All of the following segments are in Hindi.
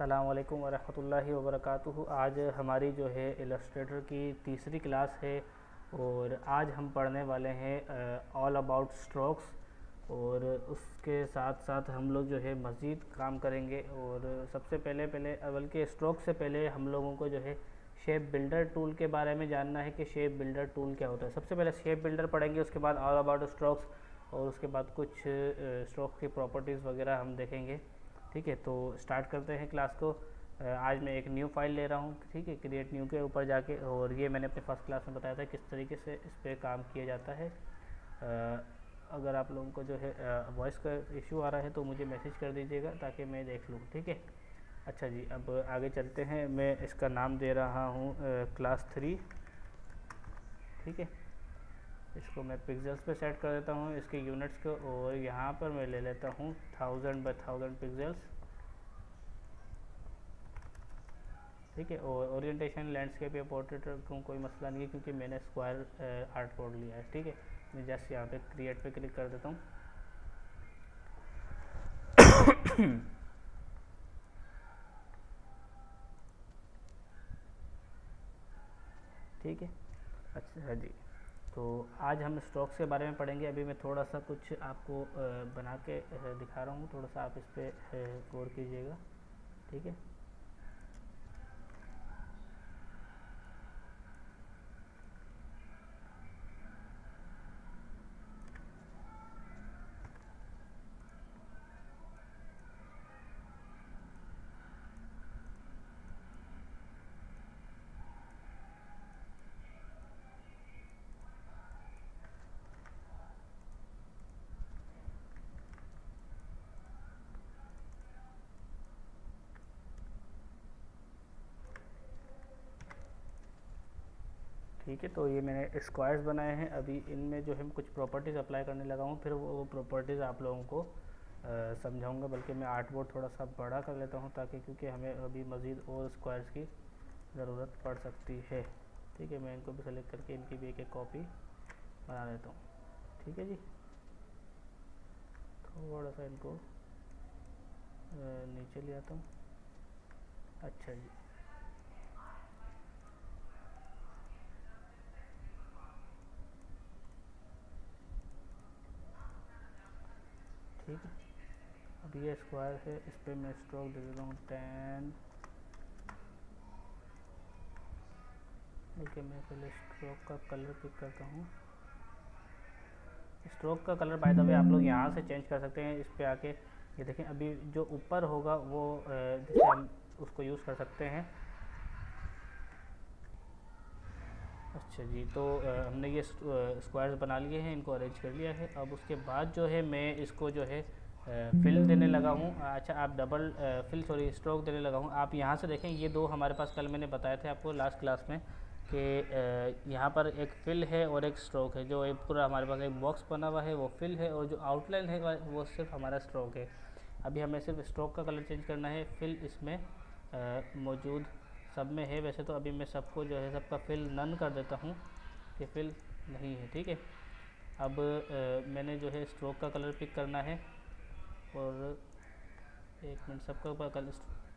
अस्सलामुअलैकुम वरहमतुल्लाहि वबरकातुहू। आज हमारी जो है इलस्ट्रेटर की तीसरी क्लास है और आज हम पढ़ने वाले हैं ऑल अबाउट स्ट्रोक्स। और उसके साथ साथ हम लोग जो है मज़ीद काम करेंगे। और सबसे पहले पहले बल्कि स्ट्रोक से पहले हम लोगों को जो है शेप बिल्डर टूल के बारे में जानना है कि शेप बिल्डर टूल क्या होता है। सबसे पहले शेप बिल्डर पढ़ेंगे, उसके बाद ऑल अबाउट स्ट्रोक्स और उसके बाद कुछ स्ट्रोक की प्रॉपर्टीज़ वगैरह हम देखेंगे। ठीक है, तो स्टार्ट करते हैं क्लास को। आज मैं एक न्यू फाइल ले रहा हूँ, ठीक है, क्रिएट न्यू के ऊपर जाके। और ये मैंने अपने फर्स्ट क्लास में बताया था किस तरीके से इस पर काम किया जाता है। अगर आप लोगों को जो है वॉइस का इशू आ रहा है तो मुझे मैसेज कर दीजिएगा ताकि मैं देख लूँ। ठीक है, अच्छा जी, अब आगे चलते हैं। मैं इसका नाम दे रहा हूँ क्लास 3। ठीक है, इसको मैं पिक्सल्स पे सेट कर देता हूँ, इसके यूनिट्स को, और यहाँ पर मैं ले लेता हूँ 1000 बाय 1000 पिक्सल्स। ठीक है, और ओरिएंटेशन लैंडस्केप या पोर्ट्रेट को कोई मसला नहीं है क्योंकि मैंने स्क्वायर आर्ट बोर्ड लिया है। ठीक है, मैं जस्ट यहाँ पे क्रिएट पे क्लिक कर देता हूँ। ठीक है, अच्छा जी, तो आज हम स्ट्रोक्स के बारे में पढ़ेंगे। अभी मैं थोड़ा सा कुछ आपको बना के दिखा रहा हूँ, थोड़ा सा आप इस पर गौर कीजिएगा। ठीक है, ठीक है, तो ये मैंने स्क्वायर्स बनाए हैं। अभी इनमें जो है कुछ प्रॉपर्टीज़ अप्लाई करने लगा हूँ, फिर वो प्रॉपर्टीज़ आप लोगों को समझाऊंगा। बल्कि मैं आर्ट बोर्ड थोड़ा सा बड़ा कर लेता हूँ ताकि, क्योंकि हमें अभी मज़ीद और स्क्वायर्स की ज़रूरत पड़ सकती है। ठीक है, मैं इनको भी सेलेक्ट करके इनकी भी एक एक कॉपी बना लेता हूँ। ठीक है जी, थोड़ा सा इनको नीचे ले आता हूँ। अच्छा जी, ठीक है, अब ये स्क्वायर है, इस पर मैं स्ट्रोक दे देता हूँ 10। बल्कि मैं पहले स्ट्रोक का कलर पिक करता हूँ। स्ट्रोक का कलर बाय द वे आप लोग यहाँ से चेंज कर सकते हैं। इस पे आके ये देखें, अभी जो ऊपर होगा वो जैसे हम उसको यूज़ कर सकते हैं। अच्छा जी, तो हमने ये स्क्वायर्स बना लिए हैं, इनको अरेंज कर लिया है। अब उसके बाद जो है मैं इसको जो है फिल देने लगा हूँ। अच्छा, आप डबल फिल सॉरी स्ट्रोक देने लगा हूँ। आप यहाँ से देखें, ये दो हमारे पास कल मैंने बताए थे आपको लास्ट क्लास में कि यहाँ पर एक फिल है और एक स्ट्रोक है। जो एक पूरा हमारे पास एक बॉक्स बना हुआ है वो फिल है, और जो आउटलाइन है वो सिर्फ हमारा स्ट्रोक है। अभी हमें सिर्फ स्ट्रोक का कलर चेंज करना है। फिल इसमें मौजूद सब में है। वैसे तो अभी मैं सबको जो है सबका फिल नन कर देता हूँ कि फिल नहीं है। ठीक है, अब मैंने जो है स्ट्रोक का कलर पिक करना है, और एक मिनट, सबका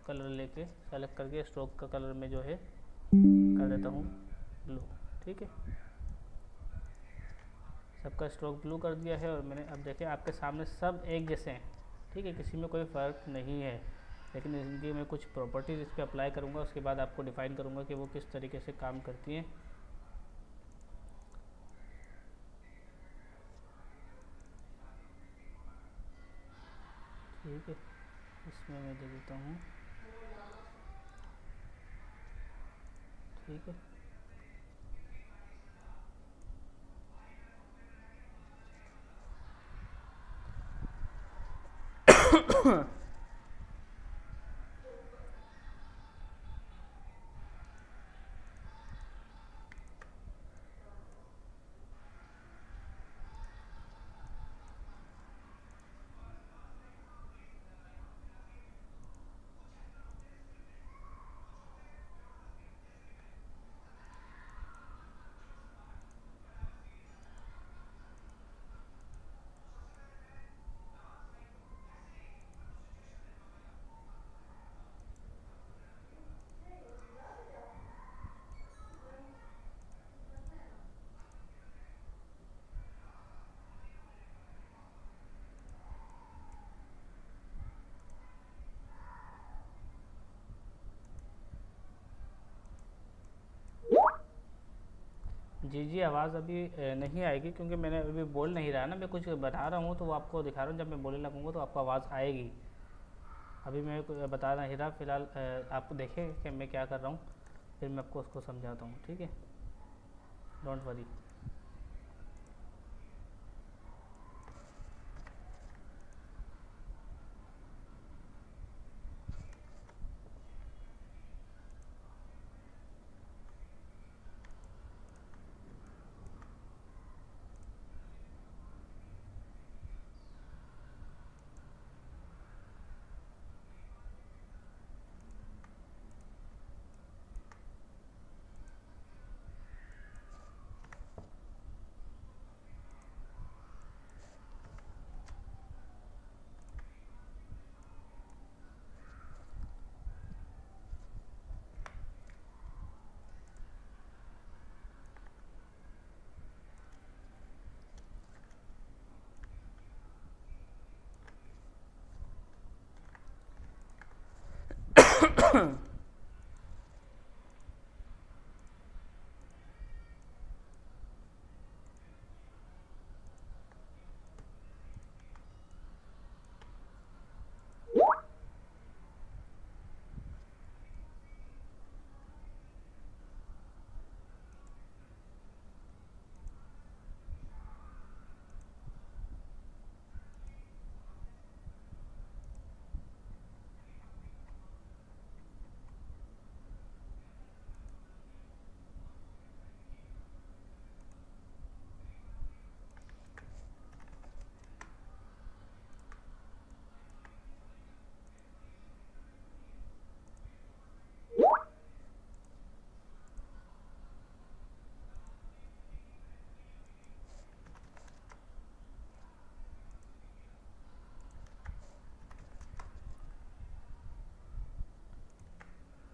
कलर लेके सेलेक्ट करके स्ट्रोक का कलर में जो है कर देता हूँ ब्लू। ठीक है, सबका स्ट्रोक ब्लू कर दिया है। और मैंने अब देखें आपके सामने सब एक जैसे हैं। ठीक है, किसी में कोई फ़र्क नहीं है, लेकिन इनकी मैं कुछ प्रॉपर्टीज़ इस पर अप्लाई करूँगा। उसके बाद आपको डिफ़ाइन करूँगा कि वो किस तरीके से काम करती हैं। ठीक है, इसमें मैं दे देता हूँ। ठीक है। जी जी, आवाज़ अभी नहीं आएगी क्योंकि मैंने अभी बोल नहीं रहा ना, मैं कुछ बता रहा हूँ तो वो आपको दिखा रहा हूँ, जब मैं बोलने लगूंगा तो आपको आवाज़ आएगी। अभी मैं बता नहीं रहा फ़िलहाल, आप देखें कि मैं क्या कर रहा हूँ, फिर मैं आपको उसको समझाता हूँ, ठीक है, डोंट वरी।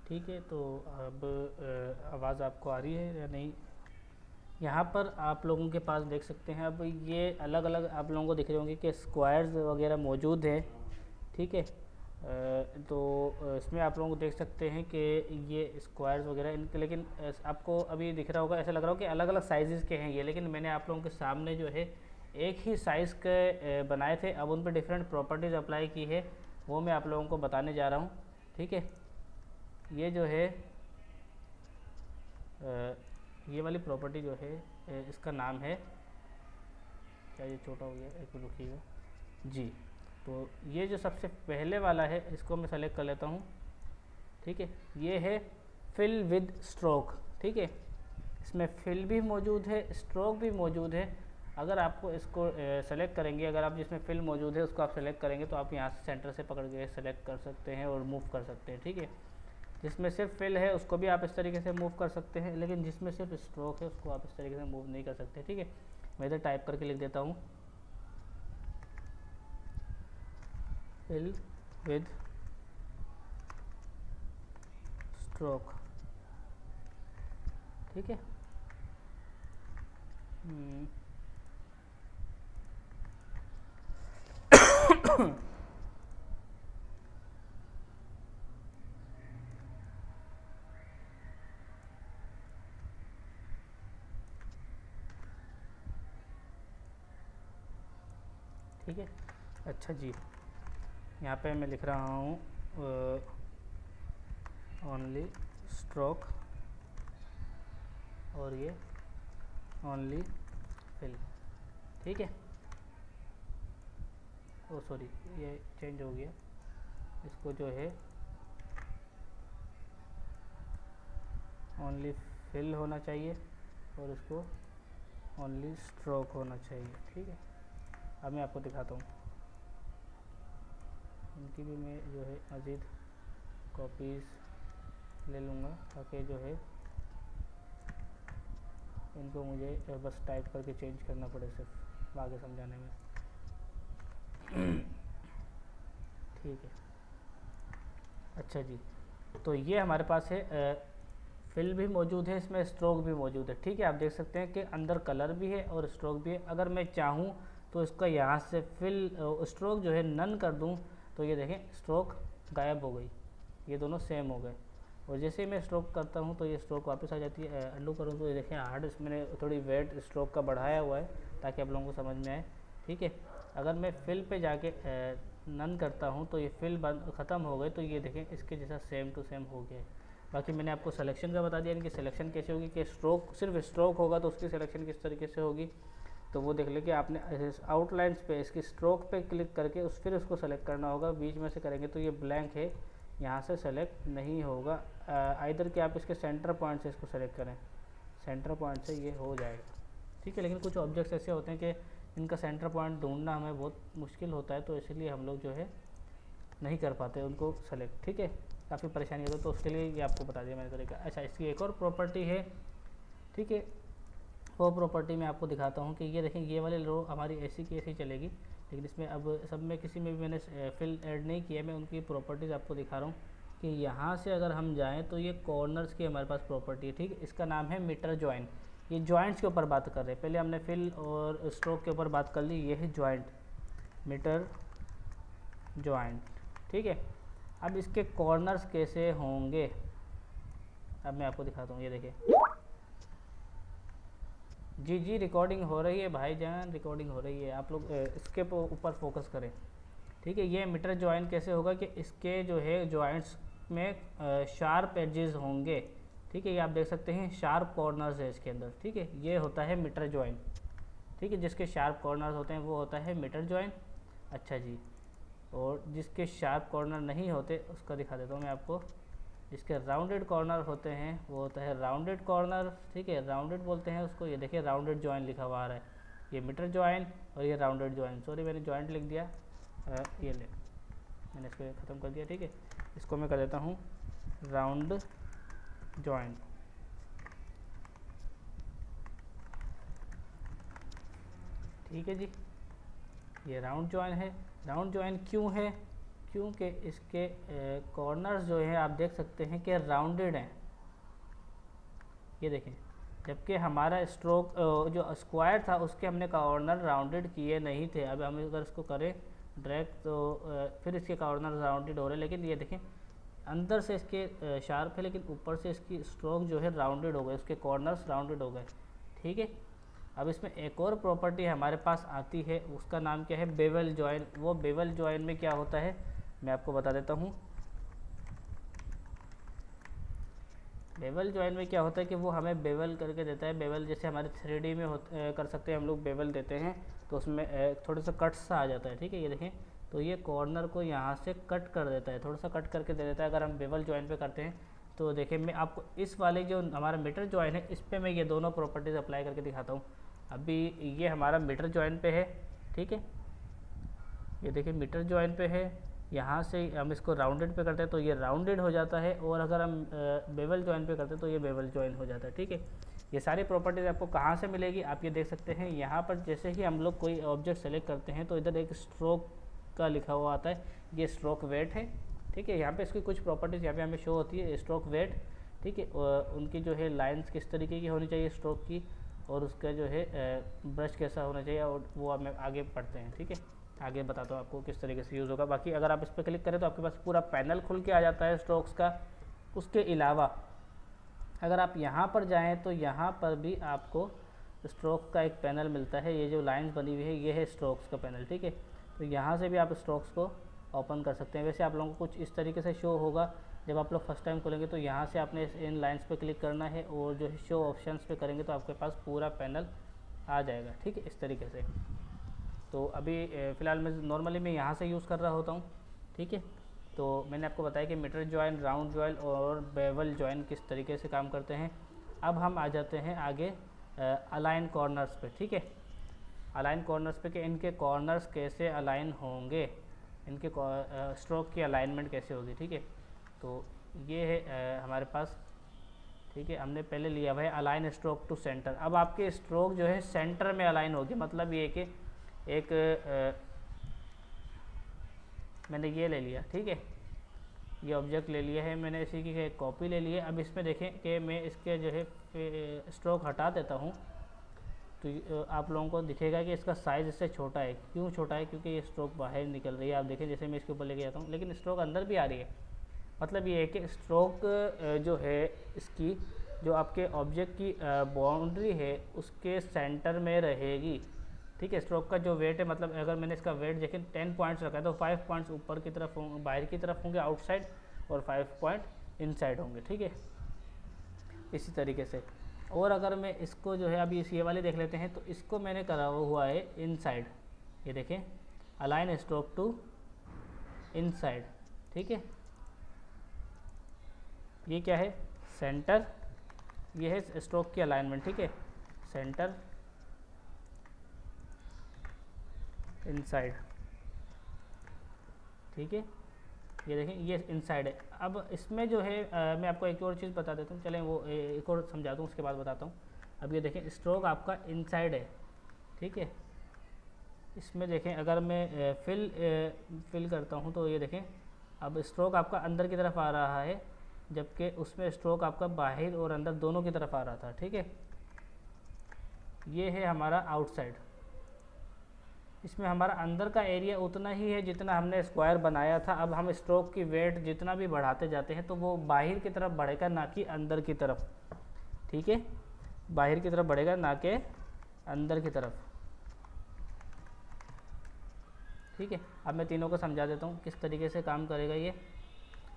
ठीक है, तो अब आवाज़ आपको आ रही है या नहीं? यहाँ पर आप लोगों के पास देख सकते हैं, अब ये अलग अलग आप लोगों को दिख रहे होंगे कि स्क्वायर्स वगैरह मौजूद हैं, ठीक है। तो इसमें आप लोगों को देख सकते हैं कि ये स्क्वायर्स वगैरह इनके, लेकिन आपको अभी दिख रहा होगा, ऐसा लग रहा हो कि अलग अलग साइज़ के हैं ये, लेकिन मैंने आप लोगों के सामने जो है एक ही साइज़ के बनाए थे, अब उन पर डिफरेंट प्रॉपर्टीज़ अप्लाई की है, वो मैं आप लोगों को बताने जा रहा हूँ, ठीक है। ये जो है ये वाली प्रॉपर्टी जो है, इसका नाम है, क्या ये छोटा हो गया, एक मिनट रुकिएगा जी। तो ये जो सबसे पहले वाला है इसको मैं सेलेक्ट कर लेता हूँ, ठीक है। ये है फिल विद स्ट्रोक, ठीक है। इसमें फिल भी मौजूद है, स्ट्रोक भी मौजूद है। अगर आपको इसको सेलेक्ट करेंगे, अगर आप जिसमें फिल मौजूद है उसको आप सेलेक्ट करेंगे तो आप यहाँ से सेंटर से पकड़ के सेलेक्ट कर सकते हैं और मूव कर सकते हैं, ठीक है। जिसमें सिर्फ फिल है उसको भी आप इस तरीके से मूव कर सकते हैं, लेकिन जिसमें सिर्फ स्ट्रोक है उसको आप इस तरीके से मूव नहीं कर सकते, ठीक है। मैं इधर टाइप करके लिख देता हूँ, फिल विद स्ट्रोक, ठीक है। ठीक है, अच्छा जी, यहाँ पे मैं लिख रहा हूँ ओनली स्ट्रोक और ये ओनली फिल, ठीक है। ओ सॉरी, ये चेंज हो गया, इसको जो है ओनली फिल होना चाहिए और इसको ओनली स्ट्रोक होना चाहिए, ठीक है। अब मैं आपको दिखाता हूँ, इनकी भी मैं जो है मज़ीद कॉपीज़ ले लूँगा ताकि जो है इनको मुझे बस टाइप करके चेंज करना पड़े सिर्फ आगे समझाने में, ठीक है। अच्छा जी, तो ये हमारे पास है, फिल भी मौजूद है इसमें, स्ट्रोक भी मौजूद है, ठीक है। आप देख सकते हैं कि अंदर कलर भी है और स्ट्रोक भी है। अगर मैं चाहूँ तो इसका यहाँ से फिल स्ट्रोक जो है नन कर दूँ तो ये देखें स्ट्रोक गायब हो गई, ये दोनों सेम हो गए। और जैसे ही मैं स्ट्रोक करता हूँ तो ये स्ट्रोक वापस आ जाती है। अंडू करूँ तो ये देखें हार्ड, मैंने थोड़ी वेट स्ट्रोक का बढ़ाया हुआ है ताकि आप लोगों को समझ में आए, ठीक है। अगर मैं फिल पे जाके नन करता हूँ तो ये फिल बंद ख़त्म हो गए, तो ये देखें इसके जैसा सेम टू सेम हो गया है। बाकी मैंने आपको सिलेक्शन का बता दिया, इनकी सिलेक्शन कैसे होगी कि स्ट्रोक सिर्फ स्ट्रोक होगा तो उसकी सिलेक्शन किस तरीके से होगी, तो वो देख ले कि आपने आउटलाइंस पे इसकी स्ट्रोक पे क्लिक करके फिर उसको सेलेक्ट करना होगा। बीच में से करेंगे तो ये ब्लैंक है, यहाँ से सेलेक्ट नहीं होगा। आइदर कि आप इसके सेंटर पॉइंट से इसको सेलेक्ट करें, सेंटर पॉइंट से ये हो जाएगा, ठीक है। लेकिन कुछ ऑब्जेक्ट्स ऐसे होते हैं कि इनका सेंटर पॉइंट ढूंढना हमें बहुत मुश्किल होता है, तो इसलिए हम लोग जो है नहीं कर पाते उनको सेलेक्ट, ठीक है। काफ़ी परेशानी होती है, तो उसके लिए ये आपको बता दिया मैंने तरीका। अच्छा, इसकी एक और प्रॉपर्टी है, ठीक है। वो प्रॉपर्टी मैं आपको दिखाता हूँ कि ये देखें ये वाली रो हमारी ऐसी की ऐसी चलेगी, लेकिन इसमें अब सब में किसी में भी मैंने फिल ऐड नहीं किया, मैं उनकी प्रॉपर्टीज़ आपको दिखा रहा हूँ कि यहाँ से अगर हम जाएँ तो ये कॉर्नर्स की हमारे पास प्रॉपर्टी है, ठीक है। इसका नाम है मीटर जॉइन। ये जॉइंट्स के ऊपर बात कर रहे हैं, पहले हमने फिल और स्ट्रोक के ऊपर बात कर ली, ये है जॉइंट, मीटर जॉइंट, ठीक है। अब इसके कॉर्नर्स कैसे होंगे अब मैं आपको दिखाता हूँ, ये देखिए। जी रिकॉर्डिंग हो रही है भाईजान, रिकॉर्डिंग हो रही है, आप लोग इसके ऊपर फोकस करें, ठीक है। ये मीटर जॉइंट कैसे होगा कि इसके जो है जॉइंट्स में शार्प एजेस होंगे, ठीक है। ये आप देख सकते हैं शार्प कॉर्नर्स है इसके अंदर, ठीक है। ये होता है मीटर जॉइंट, ठीक है। जिसके शार्प कॉर्नर्स होते हैं वो होता है मीटर जॉइंट। अच्छा जी, और जिसके शार्प कॉर्नर नहीं होते उसका दिखा देता हूँ मैं आपको। जिसके राउंडेड कॉर्नर होते हैं वो होता है राउंडेड कॉर्नर, ठीक है, राउंडेड बोलते हैं उसको। ये देखिए राउंडेड जॉइंट लिखा हुआ आ रहा है, ये मीटर जॉइंट और ये राउंडेड जॉइंट। सॉरी मैंने जॉइंट लिख दिया, ये ले मैंने इसको ख़त्म कर दिया, ठीक है। इसको मैं कर देता हूँ राउंड जॉइंट, ठीक है जी। ये राउंड जॉइंट है। राउंड जॉइंट क्यों है? क्योंकि इसके कॉर्नर्स जो है आप देख सकते हैं कि राउंडेड हैं, ये देखें। जबकि हमारा स्ट्रोक जो स्क्वायर था उसके हमने कॉर्नर राउंडेड किए नहीं थे। अब हम अगर इसको करें ड्रैग तो फिर इसके कॉर्नर राउंडेड हो रहे हैं, लेकिन ये देखें अंदर से इसके शार्प है लेकिन ऊपर से इसकी स्ट्रोक जो है राउंडेड हो गए, उसके कॉर्नर्स राउंडेड हो गए, ठीक है। अब इसमें एक और प्रॉपर्टी हमारे पास आती है, उसका नाम क्या है? Bevel join. वो बेवल जॉइन में क्या होता है मैं आपको बता देता हूँ। बेवल जॉइन में क्या होता है कि वो हमें बेवल करके देता है। बेवल जैसे हमारे 3D में कर सकते हैं हम लोग, बेवल देते हैं तो उसमें थोड़ा सा कट सा आ जाता है, ठीक है। ये देखें तो ये कॉर्नर को यहाँ से कट कर देता है, थोड़ा सा कट करके दे देता है अगर हम बेवल जॉइन पे करते हैं। तो देखिए मैं आपको इस वाले जो हमारा मीटर जॉइन है इस पर मैं ये दोनों प्रॉपर्टीज़ अप्लाई करके दिखाता हूँ। अभी ये हमारा मीटर जॉइन पे है, ठीक है। ये देखिए मीटर जॉइन पे है, यहाँ से हम इसको राउंडेड पे करते हैं तो ये राउंडेड हो जाता है, और अगर हम बेवल जॉइन पे करते हैं तो ये बेवल जॉइन हो जाता है, ठीक है। ये सारी प्रॉपर्टीज़ आपको कहाँ से मिलेगी आप ये देख सकते हैं। यहाँ पर जैसे ही हम लोग कोई ऑब्जेक्ट सेलेक्ट करते हैं तो इधर एक स्ट्रोक का लिखा हुआ आता है, ये स्ट्रोक वेट है, ठीक है। यहाँ पे इसकी कुछ प्रॉपर्टीज़ यहाँ पे हमें शो होती है, स्ट्रोक वेट, ठीक है। उनकी जो है लाइंस किस तरीके की होनी चाहिए स्ट्रोक की, और उसका जो है ब्रश कैसा होना चाहिए, और वो हमें आगे पढ़ते हैं, ठीक है। आगे बताता हूँ आपको किस तरीके से यूज़ होगा। बाकी अगर आप इस पर क्लिक करें तो आपके पास पूरा पैनल खुल के आ जाता है स्ट्रोक्स का। उसके अलावा अगर आप यहाँ पर जाएँ तो यहाँ पर भी आपको स्ट्रोक का एक पैनल मिलता है। ये जो लाइंस बनी हुई है ये है स्ट्रोक्स का पैनल, ठीक है। तो यहाँ से भी आप स्ट्रोक्स को ओपन कर सकते हैं। वैसे आप लोगों को कुछ इस तरीके से शो होगा जब आप लोग फर्स्ट टाइम खोलेंगे, तो यहाँ से आपने इन लाइंस पे क्लिक करना है और जो है शो ऑप्शंस पे करेंगे तो आपके पास पूरा पैनल आ जाएगा, ठीक है, इस तरीके से। तो अभी फ़िलहाल मैं नॉर्मली मैं यहाँ से यूज़ कर रहा होता हूँ, ठीक है। तो मैंने आपको बताया कि मीटर जॉइन, राउंड जॉइन और बेवल जॉइन किस तरीके से काम करते हैं। अब हम आ जाते हैं आगे अलाइन कॉर्नर्स पे, ठीक है। अलाइन कॉर्नर्स पे कि इनके कॉर्नर्स कैसे अलाइन होंगे, इनके स्ट्रोक की अलाइनमेंट कैसे होगी, ठीक है। तो ये है हमारे पास, ठीक है। हमने पहले लिया हुआ है अलाइन स्ट्रोक टू सेंटर। अब आपके स्ट्रोक जो है सेंटर में अलाइन होगी, मतलब ये कि एक मैंने ये ले लिया, ठीक है, ये ऑब्जेक्ट ले लिया है मैंने, इसी की एक कॉपी ले ली है। अब इसमें देखें कि मैं इसके जो है स्ट्रोक हटा देता हूँ तो आप लोगों को दिखेगा कि इसका साइज़ इससे छोटा है। क्यों छोटा है? क्योंकि ये स्ट्रोक बाहर निकल रही है। आप देखें जैसे मैं इसके ऊपर लेके जाता हूँ लेकिन स्ट्रोक अंदर भी आ रही है, मतलब ये है कि स्ट्रोक जो है इसकी, जो आपके ऑब्जेक्ट की बाउंड्री है उसके सेंटर में रहेगी। ठीक है, स्ट्रोक का जो वेट है, मतलब अगर मैंने इसका वेट देखें 10 पॉइंट्स रखा है तो 5 पॉइंट्स ऊपर की तरफ होंगे, बाहर की तरफ होंगे आउटसाइड, और 5 पॉइंट इनसाइड होंगे। ठीक है, इसी तरीके से। और अगर मैं इसको जो है अभी ये वाले देख लेते हैं, तो इसको मैंने करा हुआ है इनसाइड। ये देखें, अलाइन स्ट्रोक टू इनसाइड। ठीक है, ये क्या है, सेंटर, ये है स्ट्रोक की अलाइनमेंट। ठीक है, सेंटर इनसाइड। ठीक है, ये देखें ये इनसाइड है। अब इसमें जो है मैं आपको एक और चीज़ बता देता हूँ, चलें वो एक और समझाता हूँ, उसके बाद बताता हूँ। अब ये देखें स्ट्रोक आपका इनसाइड है। ठीक है, इसमें देखें अगर मैं फिल करता हूँ तो ये देखें अब स्ट्रोक आपका अंदर की तरफ आ रहा है, जबकि उसमें स्ट्रोक आपका बाहर और अंदर दोनों की तरफ आ रहा था। ठीक है, ये है हमारा आउटसाइड। इसमें हमारा अंदर का एरिया उतना ही है जितना हमने स्क्वायर बनाया था। अब हम स्ट्रोक की वेट जितना भी बढ़ाते जाते हैं तो वो बाहर की तरफ बढ़ेगा, ना कि अंदर की तरफ। ठीक है, बाहर की तरफ बढ़ेगा, ना कि अंदर की तरफ। ठीक है, अब मैं तीनों को समझा देता हूँ किस तरीके से काम करेगा ये।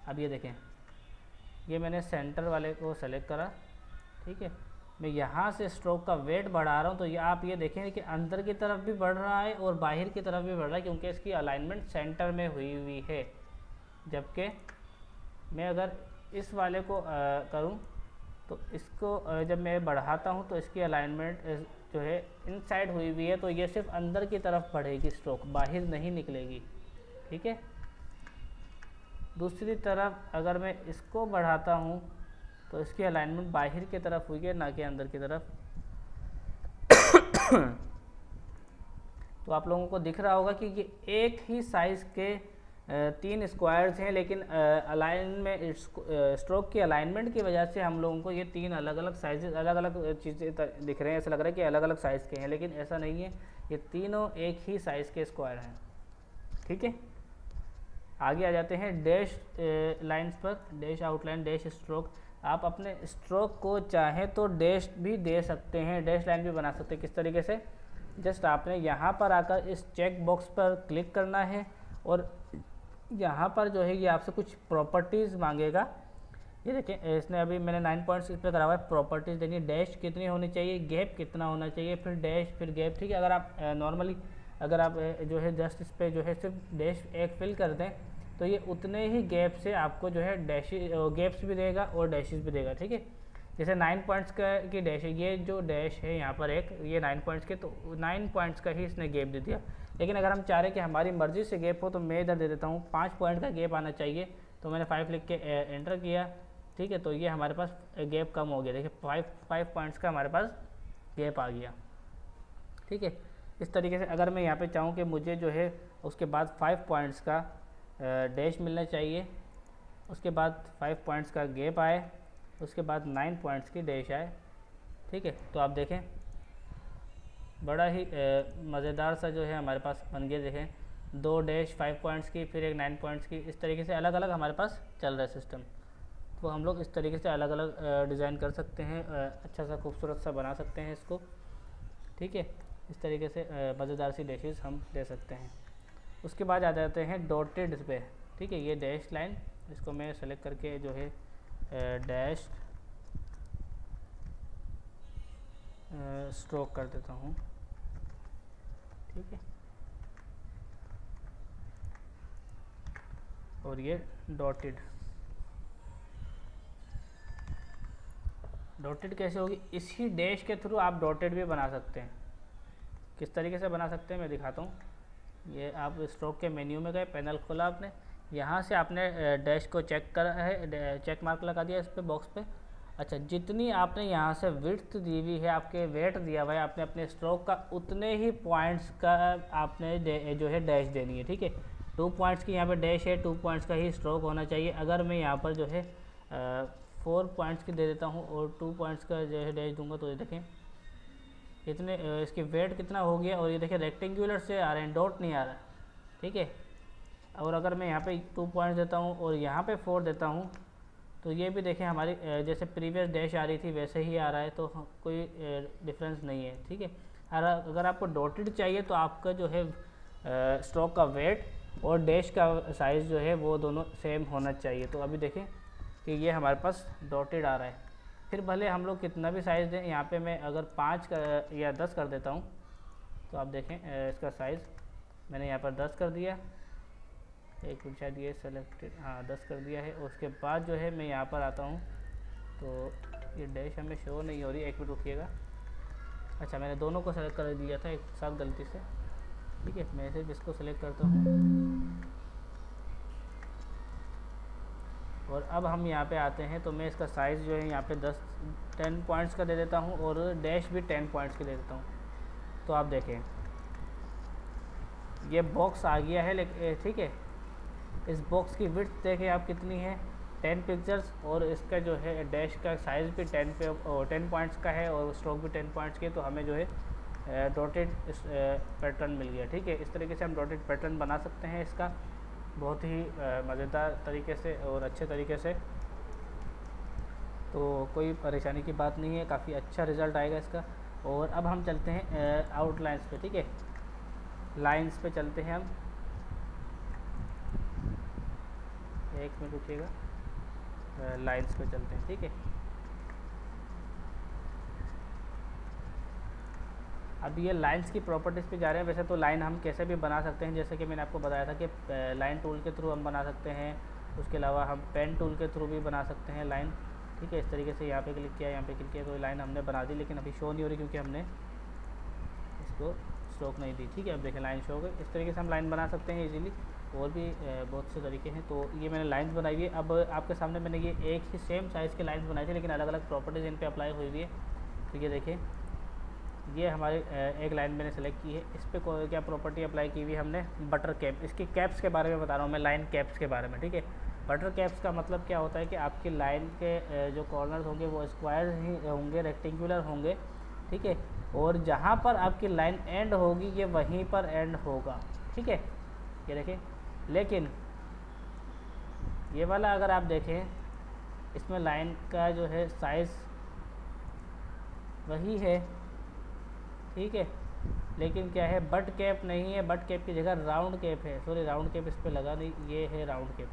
अब ये देखें, ये मैंने सेंटर वाले को सेलेक्ट करा। ठीक है, मैं यहाँ से स्ट्रोक का वेट बढ़ा रहा हूँ, तो ये आप ये देखें कि अंदर की तरफ भी बढ़ रहा है और बाहर की तरफ भी बढ़ रहा है, क्योंकि इसकी अलाइनमेंट सेंटर में हुई हुई है। जबकि मैं अगर इस वाले को करूँ तो इसको जब मैं बढ़ाता हूँ तो इसकी अलाइनमेंट जो है इनसाइड हुई हुई है, तो ये सिर्फ अंदर की तरफ बढ़ेगी, स्ट्रोक बाहर नहीं निकलेगी। ठीक है, दूसरी तरफ अगर मैं इसको बढ़ाता हूँ तो इसकी अलाइनमेंट बाहर की तरफ हुई है, ना कि अंदर की तरफ। तो आप लोगों को दिख रहा होगा कि ये एक ही साइज़ के 3 स्क्वायर्स हैं, लेकिन अलाइन में स्ट्रोक की अलाइनमेंट की वजह से हम लोगों को ये 3 अलग अलग साइजेस, अलग अलग चीज़ें दिख रहे हैं। ऐसा लग रहा है कि अलग अलग साइज़ के हैं, लेकिन ऐसा नहीं है, ये तीनों एक ही साइज़ के स्क्वायर हैं। ठीक है, आगे आ जाते हैं डैश लाइंस पर, डैश आउटलाइन, डैश स्ट्रोक। आप अपने स्ट्रोक को चाहें तो डैश भी दे सकते हैं, डैश लाइन भी बना सकते हैं। किस तरीके से, जस्ट आपने यहाँ पर आकर इस चेक बॉक्स पर क्लिक करना है, और यहाँ पर जो है ये आपसे कुछ प्रॉपर्टीज़ मांगेगा। ये देखें, इसने अभी मैंने 9 पॉइंट्स इस पर करा हुआ है। प्रॉपर्टीज़ देनी, डैश कितनी होनी चाहिए, गैप कितना होना चाहिए, फिर डैश, फिर गैप। ठीक है, अगर आप नॉर्मली अगर आप जो है जस्ट इस पर जो है सिर्फ डैश एक फिल कर दें तो ये उतने ही गैप से आपको जो है डैश गैप्स भी देगा और डैशेस भी देगा। ठीक है, जैसे 9 पॉइंट्स का की डैश है, ये जो डैश है यहाँ पर एक, ये 9 पॉइंट्स के, तो 9 पॉइंट्स का ही इसने गैप दे दिया। लेकिन अगर हम चाह रहे हैं कि हमारी मर्ज़ी से गैप हो, तो मैं इधर दे देता हूँ 5 पॉइंट का गैप आना चाहिए, तो मैंने 5 लिख के एंटर किया। ठीक है, तो ये हमारे पास गैप कम हो गया। देखिए 5 पॉइंट्स का हमारे पास गैप आ गया। ठीक है, इस तरीके से अगर मैं यहाँ पे चाहूँ कि मुझे जो है उसके बाद 5 पॉइंट्स का डैश मिलना चाहिए, उसके बाद 5 पॉइंट्स का गैप आए, उसके बाद 9 पॉइंट्स की डैश आए। ठीक है, तो आप देखें बड़ा ही मज़ेदार सा जो है हमारे पास बन गया। देखें 2 डैश 5 पॉइंट्स की, फिर एक 9 पॉइंट्स की, इस तरीके से अलग अलग हमारे पास चल रहा है सिस्टम। तो हम लोग इस तरीके से अलग अलग डिज़ाइन कर सकते हैं, अच्छा सा खूबसूरत सा बना सकते हैं इसको। ठीक है, इस तरीके से मज़ेदार सी डैशेस हम दे सकते हैं। उसके बाद आ जाते हैं डॉटेड पे। ठीक है, ये डैश लाइन, इसको मैं सेलेक्ट करके जो है डैश स्ट्रोक कर देता हूँ। ठीक है, और ये डॉटेड, डॉटेड कैसे होगी, इसी डैश के थ्रू आप डॉटेड भी बना सकते हैं। किस तरीके से बना सकते हैं मैं दिखाता हूँ। ये आप स्ट्रोक के मेन्यू में गए, पैनल खोला आपने, यहाँ से आपने डैश को चेक करा है, चेक मार्क लगा दिया इस पर बॉक्स पे। अच्छा, जितनी आपने यहाँ से विड्थ दी हुई है, आपके वेट दिया हुआ है आपने अपने स्ट्रोक का, उतने ही पॉइंट्स का आपने जो है डैश देनी है। ठीक है, 2 पॉइंट्स की यहाँ पे डैश है, 2 पॉइंट्स का ही स्ट्रोक होना चाहिए। अगर मैं यहाँ पर जो है 4 पॉइंट्स की दे देता हूँ और 2 पॉइंट्स का जो है डैश दूंगा, तो ये देखें इतने इसकी वेट कितना हो गया, और ये देखिए रेक्टेंगुलर से आ रहे हैं, डॉट नहीं आ रहा। ठीक है, और अगर मैं यहाँ पे 2 पॉइंट्स देता हूँ और यहाँ पे 4 देता हूँ तो ये भी देखें हमारी जैसे प्रीवियस डैश आ रही थी वैसे ही आ रहा है, तो कोई डिफरेंस नहीं है। ठीक है, अगर आपको डॉटेड चाहिए तो आपका जो है स्ट्रोक का वेट और डैश का साइज़ जो है वो दोनों सेम होना चाहिए। तो अभी देखें कि ये हमारे पास डॉटेड आ रहा है। फिर भले हम लोग कितना भी साइज़ दें, यहाँ पे मैं अगर 5 या 10 कर देता हूँ तो आप देखें इसका साइज़ मैंने यहाँ पर 10 कर दिया। एक मिनट, शायद ये सेलेक्टेड, हाँ 10 कर दिया है। उसके बाद जो है मैं यहाँ पर आता हूँ तो ये डैश हमें शो नहीं हो रही। एक मिनट रुकिएगा। अच्छा, मैंने दोनों को सेलेक्ट कर दिया था एक साथ गलती से। ठीक है, मैं सिर्फ इसको सेलेक्ट करता हूँ और अब हम यहाँ पे आते हैं तो मैं इसका साइज़ जो है यहाँ पे 10 पॉइंट्स का दे देता हूँ और डैश भी 10 पॉइंट्स की दे देता हूँ। तो आप देखें ये बॉक्स आ गया है, लेकिन ठीक है इस बॉक्स की विड्थ देखें आप कितनी है, 10 पिक्चर्स, और इसका जो है डैश का साइज़ भी 10 पॉइंट्स का है और स्ट्रोक भी 10 पॉइंट्स के। तो हमें जो है डॉटेड पैटर्न मिल गया। ठीक है, इस तरीके से हम डॉटेड पैटर्न बना सकते हैं इसका बहुत ही मज़ेदार तरीके से और अच्छे तरीके से। तो कोई परेशानी की बात नहीं है, काफ़ी अच्छा रिज़ल्ट आएगा इसका। और अब हम चलते हैं आउटलाइंस पे। ठीक है, लाइंस पे चलते हैं हम। एक मिनट रुकिएगा, लाइंस पे चलते हैं। ठीक है, अब ये लाइंस की प्रॉपर्टीज़ पे जा रहे हैं। वैसे तो लाइन हम कैसे भी बना सकते हैं, जैसे कि मैंने आपको बताया था कि लाइन टूल के थ्रू हम बना सकते हैं। उसके अलावा हम पेन टूल के थ्रू भी बना सकते हैं लाइन। ठीक है, इस तरीके से यहाँ पे क्लिक किया, यहाँ पे क्लिक किया तो लाइन हमने बना दी, लेकिन अभी शो नहीं हो रही क्योंकि हमने इसको स्ट्रोक नहीं दी। ठीक है, अब देखें लाइन शो हो गई। इस तरीके से हम लाइन बना सकते हैं इजीली। और भी बहुत से तरीके हैं। तो ये मैंने लाइन्स बनाई हुई है। अब आपके सामने मैंने ये एक ही सेम साइज़ के लाइन्स बनाई थी, लेकिन अलग अलग प्रॉपर्टीज़ इन पर अप्लाई हुई हुई है। तो ये देखें, ये हमारी एक लाइन मैंने सेलेक्ट की है। इस पर क्या प्रॉपर्टी अप्लाई की हुई हमने, बटर कैप। इसकी कैप्स के बारे में बता रहा हूँ मैं, लाइन कैप्स के बारे में। ठीक है, बटर कैप्स का मतलब क्या होता है कि आपकी लाइन के जो कॉर्नर्स होंगे वो स्क्वायर ही होंगे, रेक्टेंगुलर होंगे। ठीक है, और जहाँ पर आपकी लाइन एंड होगी ये वहीं पर एंड होगा। ठीक है, ये देखें। लेकिन ये वाला अगर आप देखें, इसमें लाइन का जो है साइज़ वही है। ठीक है, लेकिन क्या है, बट कैप नहीं है, बट कैप की जगह राउंड कैप है। सॉरी, राउंड कैप इस पर लगा नहीं, ये है राउंड कैप।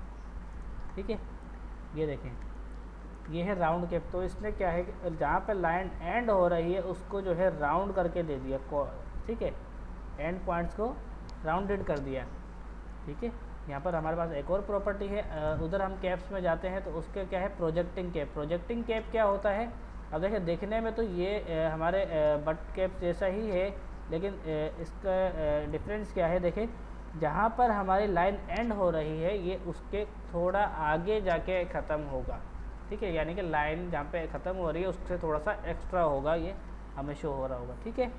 ठीक है, ये देखें, ये है राउंड कैप। तो इसने क्या है कि जहाँ पे लाइन एंड हो रही है उसको जो है राउंड करके दे दिया। ठीक है, एंड पॉइंट्स को राउंडेड कर दिया। ठीक है, यहाँ पर हमारे पास एक और प्रॉपर्टी है। उधर हम कैप्स में जाते हैं तो उसके क्या है, प्रोजेक्टिंग कैप। प्रोजेक्टिंग कैप क्या होता है, अब देखिए देखने में तो ये हमारे बट कैप जैसा ही है, लेकिन इसका डिफरेंस क्या है, देखें जहाँ पर हमारी लाइन एंड हो रही है ये उसके थोड़ा आगे जाके ख़त्म होगा। ठीक है, यानी कि लाइन जहाँ पे ख़त्म हो रही है उससे थोड़ा सा एक्स्ट्रा होगा, ये हमें शो हो रहा होगा। ठीक है,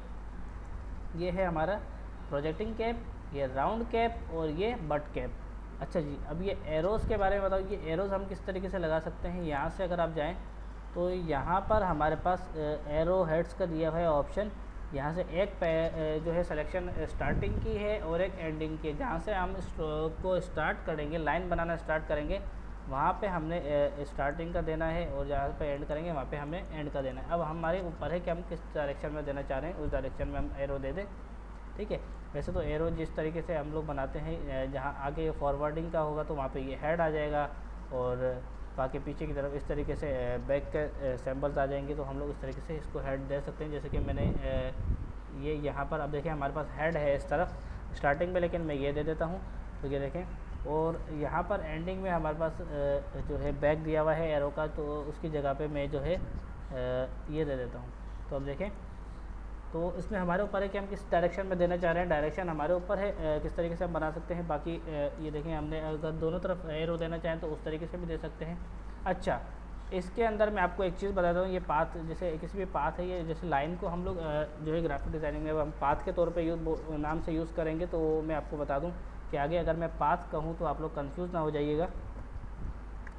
ये है हमारा प्रोजेक्टिंग कैप, ये राउंड कैप और ये बट कैप। अच्छा जी, अब ये एरोज़ के बारे में बताओ। ये एरोज़ हम किस तरीके से लगा सकते हैं। यहाँ से अगर आप जाएँ तो यहाँ पर हमारे पास एरो हेड्स का दिया हुआ है ऑप्शन। यहाँ से एक जो है सिलेक्शन स्टार्टिंग की है और एक एंडिंग की है। जहाँ से हम स्ट्रोक को स्टार्ट करेंगे, लाइन बनाना स्टार्ट करेंगे, वहाँ पे हमने स्टार्टिंग का देना है और जहाँ पे एंड करेंगे वहाँ पे हमें एंड का देना है। अब हमारे ऊपर है कि हम किस डायरेक्शन में देना चाह रहे हैं, उस डायरेक्शन में हम एरो दे दें। ठीक है, वैसे तो एरो जिस तरीके से हम लोग बनाते हैं, जहाँ आगे फॉरवर्डिंग का होगा तो वहाँ पे ये हेड आ जाएगा और बाकी पीछे की तरफ इस तरीके से बैक के सैम्बल्स आ जाएंगे। तो हम लोग इस तरीके से इसको हेड दे सकते हैं। जैसे कि मैंने ये यहाँ पर अब देखें हमारे पास हेड है इस तरफ स्टार्टिंग में, लेकिन मैं ये दे देता हूँ। तो ये देखें, और यहाँ पर एंडिंग में हमारे पास जो है बैक दिया हुआ है एरो का, तो उसकी जगह पे मैं जो है ये दे देता हूँ। तो अब देखें, तो इसमें हमारे ऊपर है कि हम किस डायरेक्शन में देना चाह रहे हैं। डायरेक्शन हमारे ऊपर है, किस तरीके से हम बना सकते हैं। बाकी ये देखें, हमने अगर दोनों तरफ एरो देना चाहें तो उस तरीके से भी दे सकते हैं। अच्छा, इसके अंदर मैं आपको एक चीज़ बताता हूँ। ये पाथ, जैसे किसी भी पाथ है, ये जैसे लाइन को हम लोग जो है ग्राफिक डिज़ाइनिंग में हम पाथ के तौर पे नाम से यूज़ करेंगे। तो मैं आपको बता दूँ कि आगे अगर मैं पाथ कहूँ तो आप लोग कन्फ्यूज़ ना हो जाइएगा।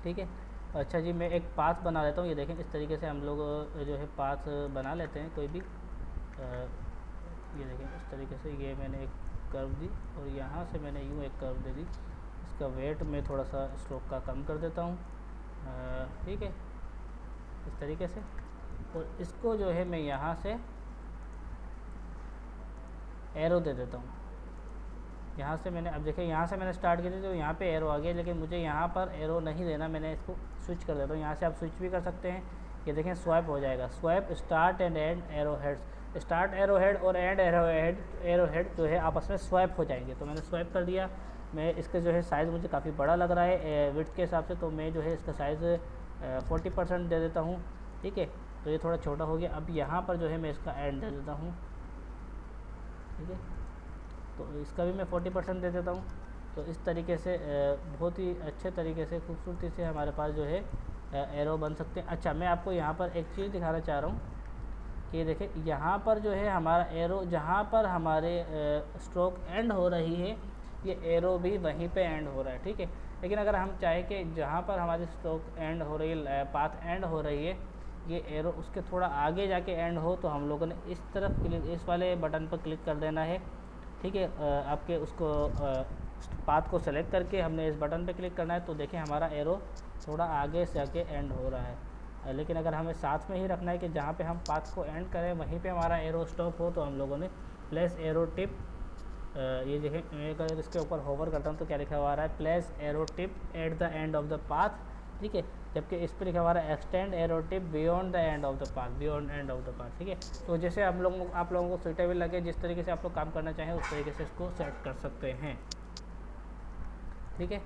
ठीक है, अच्छा जी, मैं एक पाथ बना लेता हूँ। ये देखें, इस तरीके से हम लोग जो है पाथ बना लेते हैं कोई भी। ये देखें, इस तरीके से ये मैंने एक कर्व दी और यहाँ से मैंने यूँ एक कर्व दे दी। इसका वेट मैं थोड़ा सा स्ट्रोक का कम कर देता हूँ, ठीक है, इस तरीके से। और इसको जो है मैं यहाँ से एरो दे देता हूँ। यहाँ से मैंने, अब देखिए यहाँ से मैंने स्टार्ट की थी तो यहाँ पे एरो आ गया, लेकिन मुझे यहाँ पर एरो नहीं देना, मैंने इसको स्विच कर देता हूँ। यहाँ से आप स्विच भी कर सकते हैं, ये देखें स्वाइप हो जाएगा, swipe start and and arrow heads, start arrow head और एंड एरो हेड जो है आपस में स्वाइप हो जाएंगे। तो मैंने स्वाइप कर दिया। मैं इसका जो है साइज़ मुझे काफ़ी बड़ा लग रहा है विड्थ के हिसाब से, तो मैं जो है इसका साइज़ 40% दे देता हूँ, ठीक है। तो ये थोड़ा छोटा हो गया। अब यहाँ पर जो है मैं इसका एंड दे देता हूँ, ठीक है, तो इसका भी मैं 40% दे देता हूँ। तो इस तरीके से बहुत ही अच्छे तरीके से खूबसूरती से हमारे पास जो है एरो बन सकते हैं। अच्छा, मैं आपको यहाँ पर एक चीज़ दिखाना चाह रहा हूँ कि देखिए यहाँ पर जो है हमारा एरो, जहाँ पर हमारे स्ट्रोक एंड हो रही है, ये एरो भी वहीं पे एंड हो रहा है, ठीक है। लेकिन अगर हम चाहें कि जहाँ पर हमारी स्ट्रोक एंड हो रही है, पाथ एंड हो रही है, ये एरो उसके थोड़ा आगे जाके एंड हो, तो हम लोगों ने इस तरफ क्लिक, इस वाले बटन पर क्लिक कर देना है, ठीक है। आपके उसको पाथ को सेलेक्ट करके हमने इस बटन पे क्लिक करना है, तो देखें हमारा एरो थोड़ा आगे से आके एंड हो रहा है। लेकिन अगर हमें साथ में ही रखना है कि जहाँ पे हम पाथ को एंड करें वहीं पे हमारा एरो स्टॉप हो, तो हम लोगों ने प्लेस एरो टिप, ये देखें मैं अगर इसके ऊपर होवर करता हूँ तो क्या लिखा हुआ आ रहा है, place arrow tip at the end of the path, ठीक है। जबकि इस पर लिखा हुआ है extend arrow tip beyond the end of the path, beyond end of the path, ठीक है। तो जैसे आप लोगों को सुटेबल लगे, जिस तरीके से आप लोग काम करना चाहें उस तरीके से इसको सेट कर सकते हैं, ठीक है।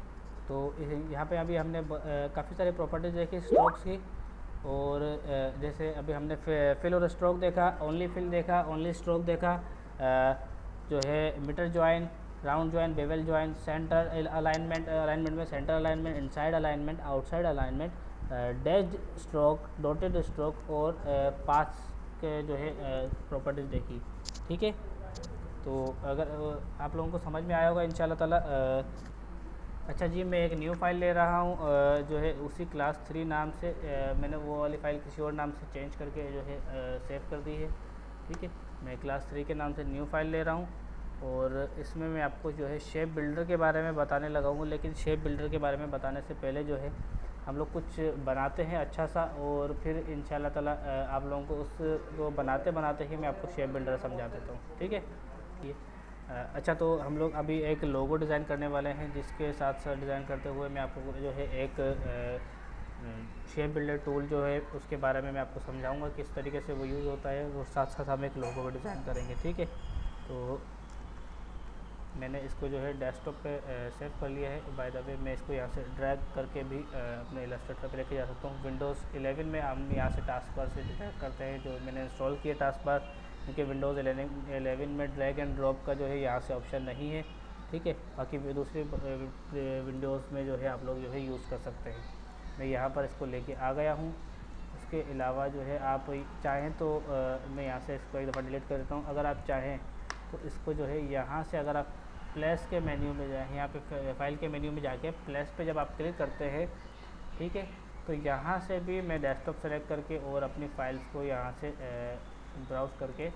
तो यहाँ पे अभी हमने काफ़ी सारी प्रॉपर्टीज़ देखी स्ट्रोक्स की, और जैसे अभी हमने फिल और स्ट्रोक देखा, ओनली फिल देखा, ओनली स्ट्रोक देखा, जो है mitre join, round join, bevel join, centre alignment, alignment में centre alignment, inside alignment, outside alignment, dashed stroke, dotted stroke और पाथ्स के जो है प्रॉपर्टीज़ देखी, ठीक है। तो अगर आप लोगों को समझ में आया होगा इंशाल्लाह ताला। अच्छा जी, मैं एक न्यू फ़ाइल ले रहा हूँ जो है उसी क्लास 3 नाम से, मैंने वो वाली फ़ाइल किसी और नाम से चेंज करके जो है सेव कर दी है, ठीक है। मैं क्लास 3 के नाम से न्यू फ़ाइल ले रहा हूँ, और इसमें मैं आपको जो है शेप बिल्डर के बारे में बताने लगा हूँ। लेकिन शेप बिल्डर के बारे में बताने से पहले जो है हम लोग कुछ बनाते हैं अच्छा सा, और फिर इंशाल्लाह ताला आप लोगों को उसको बनाते बनाते ही मैं आपको शेप बिल्डर समझा देता हूँ, ठीक है। ये अच्छा, तो हम लोग अभी एक लोगो डिज़ाइन करने वाले हैं, जिसके साथ साथ डिज़ाइन करते हुए मैं आपको जो है एक शेप बिल्डर टूल जो है उसके बारे में मैं आपको समझाऊंगा किस तरीके से वो यूज़ होता है, और साथ साथ हम एक लोगो भी डिज़ाइन करेंगे, ठीक है। तो मैंने इसको जो है डेस्कटॉप पे सेव कर लिया है। बाय द वे मैं इसको यहाँ से ड्रैग करके भी अपने इलस्ट्रेटर पे लेके जा सकता हूँ। विंडोज़ 11 में हम यहाँ से टास्क बार से ड्रैग करते हैं, जो मैंने इंस्टॉल किया टास्क बार, क्योंकि विंडोज़ 11 में ड्रैग एंड ड्रॉप का जो है यहाँ से ऑप्शन नहीं है, ठीक है। बाकी दूसरी विंडोज़ में जो है आप लोग जो है यूज़ कर सकते हैं। मैं यहाँ पर इसको लेके आ गया हूँ। उसके अलावा जो है आप चाहें तो मैं यहाँ से इसको एक दफ़ा डिलीट कर देता हूँ। अगर आप चाहें तो इसको जो है यहाँ से अगर आप प्लेस के मेन्यू में जाए, यहाँ पे फाइल के मेन्यू में जाके प्लेस पे जब आप क्लिक करते हैं, ठीक है, तो यहाँ से भी मैं डेस्कटॉप सेलेक्ट करके और अपनी फ़ाइल्स को यहाँ से ब्राउज़ करके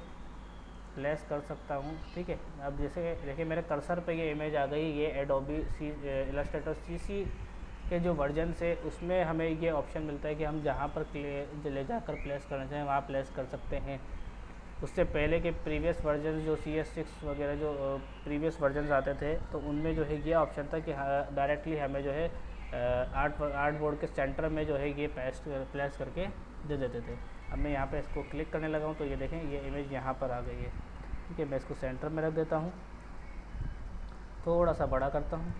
प्लेस कर सकता हूँ, ठीक है। अब जैसे देखिए मेरे कर्सर पे ये इमेज आ गई, ये एडोबी इलस्ट्रेटर CC के जो वर्जन से उसमें हमें ये ऑप्शन मिलता है कि हम जहाँ पर ले जाकर प्लेस करना चाहें वहाँ प्लेस कर सकते हैं। उससे पहले के प्रीवियस वर्जन जो CS6 वगैरह जो प्रीवियस वर्जन आते थे, तो उनमें जो है ये ऑप्शन था कि डायरेक्टली हमें जो है आर्ट बोर्ड के सेंटर में जो है ये प्लेस करके दे देते थे। अब मैं यहाँ पे इसको क्लिक करने लगा हूँ तो ये देखें ये इमेज यहाँ पर आ गई है, ठीक है। मैं इसको सेंटर में रख देता हूँ, थोड़ा सा बड़ा करता हूँ।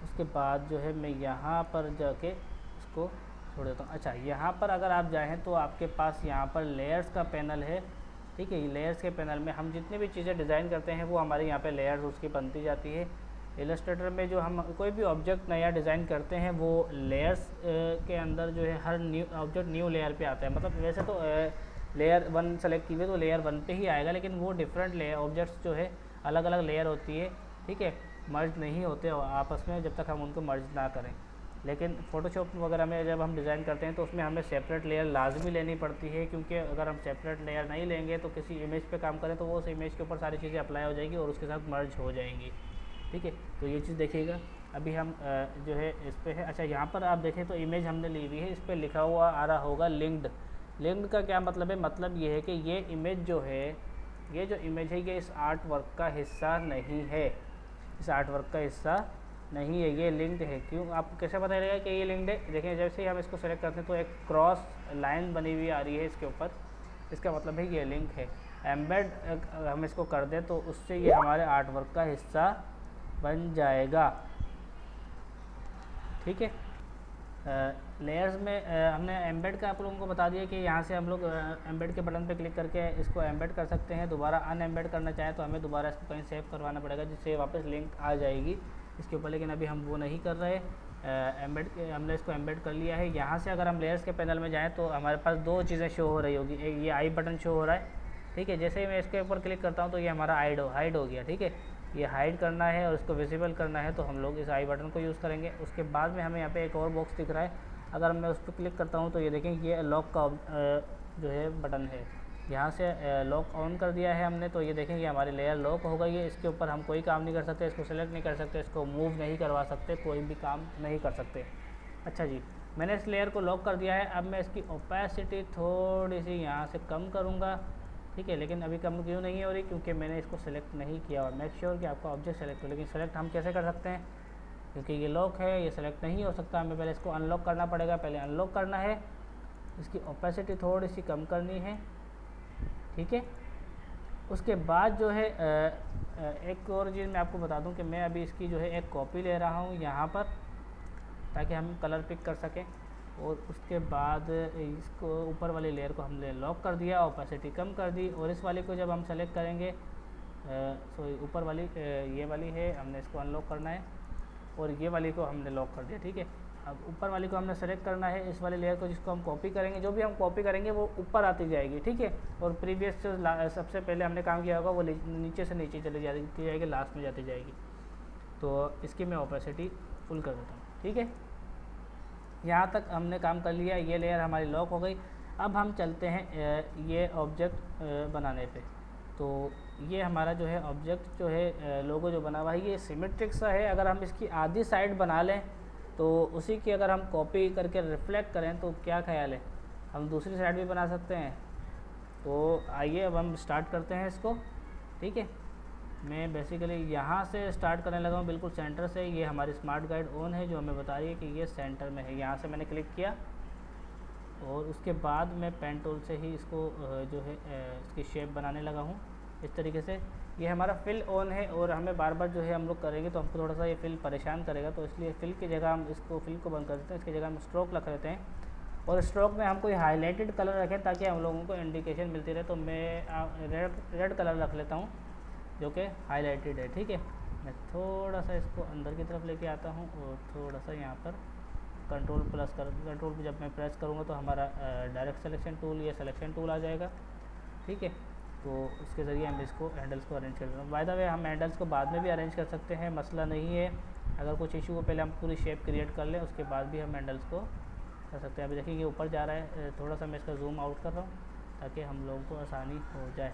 उसके बाद जो है मैं यहाँ पर जाके इसको छोड़ देता हूँ। अच्छा, यहाँ पर अगर आप जाएँ तो आपके पास यहाँ पर लेयर्स का पैनल है, ठीक है। लेयर्स के पैनल में हम जितनी भी चीज़ें डिज़ाइन करते हैं वो हमारे यहाँ पे लेयर्स उसकी बनती जाती है। इलस्ट्रेटर में जो हम कोई भी ऑब्जेक्ट नया डिज़ाइन करते हैं वो लेयर्स के अंदर जो है हर न्यू ऑब्जेक्ट न्यू लेयर पे आता है। मतलब वैसे तो लेयर 1 सेलेक्ट की हुई तो लेयर 1 पे ही आएगा, लेकिन वो डिफरेंट लेयर ऑब्जेक्ट्स जो है अलग अलग लेयर होती है, ठीक है, मर्ज नहीं होते आपस में जब तक हम उनको मर्ज ना करें। लेकिन फ़ोटोशॉप वगैरह में जब हम डिज़ाइन करते हैं तो उसमें हमें सेपरेट लेयर लाजमी लेनी पड़ती है, क्योंकि अगर हम सेपरेट लेयर नहीं लेंगे तो किसी इमेज पे काम करें तो वो उस इमेज के ऊपर सारी चीज़ें अप्लाई हो जाएगी और उसके साथ मर्ज हो जाएंगी, ठीक है। तो ये चीज़ देखिएगा। अभी हम जो है इस पर है। अच्छा, यहाँ पर आप देखें तो इमेज हमने ली हुई है, इस पर लिखा हुआ आ रहा होगा लिंक्ड। लिंक्ड का क्या मतलब है? मतलब ये है कि ये इमेज जो है, ये जो इमेज है ये इस आर्ट वर्क का हिस्सा नहीं है, इस आर्ट वर्क का हिस्सा नहीं है, ये लिंक्ड है। क्यों? आपको कैसे पता चलेगा कि ये लिंक्ड है? देखें, जैसे ही हम इसको सेलेक्ट करते हैं तो एक क्रॉस लाइन बनी हुई आ रही है इसके ऊपर, इसका मतलब है ये लिंक है। एम्बेड हम इसको कर दें तो उससे ये हमारे आर्ट वर्क का हिस्सा बन जाएगा। ठीक है। लेयर्स में हमने एम्बेड का आप लोगों को बता दिया कि यहाँ से हम लोग एम्बेड के बटन पे क्लिक करके इसको एम्बेड कर सकते हैं। दोबारा अनएम्बेड करना चाहें तो हमें दोबारा इसको कहीं सेव करवाना पड़ेगा, जिससे वापस लिंक आ जाएगी इसके ऊपर, लेकिन अभी हम वो नहीं कर रहे। एम्बेड हमने इसको एम्बेड कर लिया है। यहाँ से अगर हम लेयर्स के पैनल में जाएँ तो हमारे पास दो चीज़ें शो हो रही होगी। एक ये आई बटन शो हो रहा है, ठीक है। जैसे ही मैं इसके ऊपर क्लिक करता हूँ तो ये हमारा हाइड हो गया, ठीक है। ये हाइड करना है और इसको विजिबल करना है तो हम लोग इस आई बटन को यूज़ करेंगे। उसके बाद में हमें यहाँ पे एक और बॉक्स दिख रहा है, अगर मैं उस पर क्लिक करता हूँ तो ये देखें ये लॉक का जो है बटन है। यहाँ से लॉक ऑन कर दिया है हमने, तो ये देखें कि हमारी लेयर लॉक हो गई है। इसके ऊपर हम कोई काम नहीं कर सकते, इसको सेलेक्ट नहीं कर सकते, इसको मूव नहीं करवा सकते, कोई भी काम नहीं कर सकते। अच्छा जी, मैंने इस लेयर को लॉक कर दिया है। अब मैं इसकी ओपेसिटी थोड़ी सी यहाँ से कम करूँगा, ठीक है। लेकिन अभी कम क्यों नहीं हो रही? क्योंकि मैंने इसको सेलेक्ट नहीं किया। और मेक श्योर कि आपका ऑब्जेक्ट सेलेक्ट हो। लेकिन सेलेक्ट हम कैसे कर सकते हैं? क्योंकि ये लॉक है, ये सेलेक्ट नहीं हो सकता, हमें पहले इसको अनलॉक करना पड़ेगा। पहले अनलॉक करना है, इसकी ओपेसिटी थोड़ी सी कम करनी है, ठीक है। उसके बाद जो है एक और चीज़ मैं आपको बता दूं कि मैं अभी इसकी जो है एक कॉपी ले रहा हूँ यहाँ पर, ताकि हम कलर पिक कर सकें। और उसके बाद इसको ऊपर वाली लेयर को हमने लॉक कर दिया, ओपेसिटी कम कर दी। और इस वाले को जब हम सेलेक्ट करेंगे, सॉरी ऊपर वाली ये वाली है, हमने इसको अनलॉक करना है और ये वाली को हमने लॉक कर दिया, ठीक है। अब ऊपर वाली को हमने सेलेक्ट करना है, इस वाली लेयर को जिसको हम कॉपी करेंगे, जो भी हम कॉपी करेंगे वो ऊपर आती जाएगी, ठीक है। और प्रीवियस जो सबसे पहले हमने काम किया होगा वो नीचे से नीचे चली जाएगी, लास्ट में जाती जाएगी। तो इसकी मैं ओपेसिटी फुल कर देता हूँ, ठीक है। यहाँ तक हमने काम कर लिया, ये लेयर हमारी लॉक हो गई। अब हम चलते हैं ये ऑब्जेक्ट बनाने पे। तो ये हमारा जो है ऑब्जेक्ट जो है लोगो जो बना हुआ है, ये सिमेट्रिक सा है। अगर हम इसकी आधी साइड बना लें तो उसी की अगर हम कॉपी करके रिफ्लेक्ट करें तो क्या ख्याल है, हम दूसरी साइड भी बना सकते हैं। तो आइए अब हम स्टार्ट करते हैं इसको, ठीक है। मैं बेसिकली यहाँ से स्टार्ट करने लगा हूँ, बिल्कुल सेंटर से। ये हमारी स्मार्ट गाइड ऑन है जो हमें बता रही है कि ये सेंटर में है। यहाँ से मैंने क्लिक किया और उसके बाद मैं पेन टूल से ही इसको जो है इसकी शेप बनाने लगा हूँ इस तरीके से। ये हमारा फिल ऑन है और हमें बार बार जो है हम लोग करेंगे तो हमको थोड़ा सा ये फिल परेशान करेगा, तो इसलिए फिल की जगह हम इसको फिल को बंद कर देते हैं। इसकी जगह हम स्ट्रोक रख लेते हैं और स्ट्रोक में हम कोई हाईलाइटेड कलर रखें ताकि हम लोगों को इंडिकेशन मिलती रहे। तो मैं रेड कलर रख लेता हूँ जो कि हाईलाइटेड है, ठीक है। मैं थोड़ा सा इसको अंदर की तरफ लेके आता हूँ और थोड़ा सा यहाँ पर कंट्रोल पे जब मैं प्रेस करूँगा तो हमारा डायरेक्ट सिलेक्शन टूल, ये सिलेक्शन टूल आ जाएगा, ठीक है। तो उसके ज़रिए हम इसको हैंडल्स को अरेंज कर देंगे। बाय द वे हम हैंडल्स को बाद में भी अरेंज कर सकते हैं, मसला नहीं है। अगर कुछ इशू हो पहले हम पूरी शेप क्रिएट कर लें, उसके बाद भी हम हैंडल्स को कर सकते हैं। अभी देखिए ये ऊपर जा रहा है, थोड़ा सा मैं इसका जूम आउट कर रहा हूँ ताकि हम लोगों को आसानी हो जाए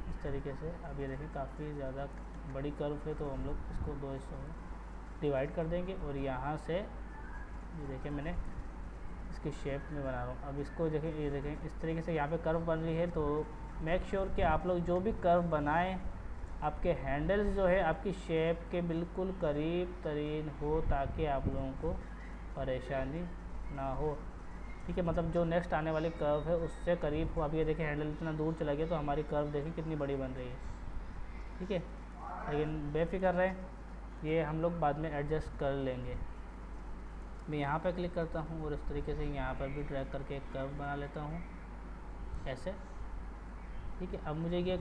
इस तरीके से। अब ये देखिए काफ़ी ज़्यादा बड़ी कर्व है तो हम लोग इसको दो हिस्सों में डिवाइड कर देंगे और यहाँ से ये देखिए मैंने इसकी शेप में बना रहा हूँ। अब इसको देखें, ये देखें इस तरीके से यहाँ पे कर्व बन रही है। तो मेक श्योर कि आप लोग जो भी कर्व बनाएं आपके हैंडल्स जो है आपकी शेप के बिल्कुल करीब तरीन हो ताकि आप लोगों को परेशानी ना हो, ठीक है। मतलब जो नेक्स्ट आने वाली कर्व है उससे करीब हो। अब ये देखिए हैंडल इतना दूर चला गया तो हमारी कर्व देखिए कितनी बड़ी बन रही है, ठीक है। लेकिन बेफिक्र रहें, ये हम लोग बाद में एडजस्ट कर लेंगे। मैं यहाँ पर क्लिक करता हूँ और इस तरीके से यहाँ पर भी ड्रैग करके एक कर्व बना लेता हूँ ऐसे, ठीक है। अब मुझे ये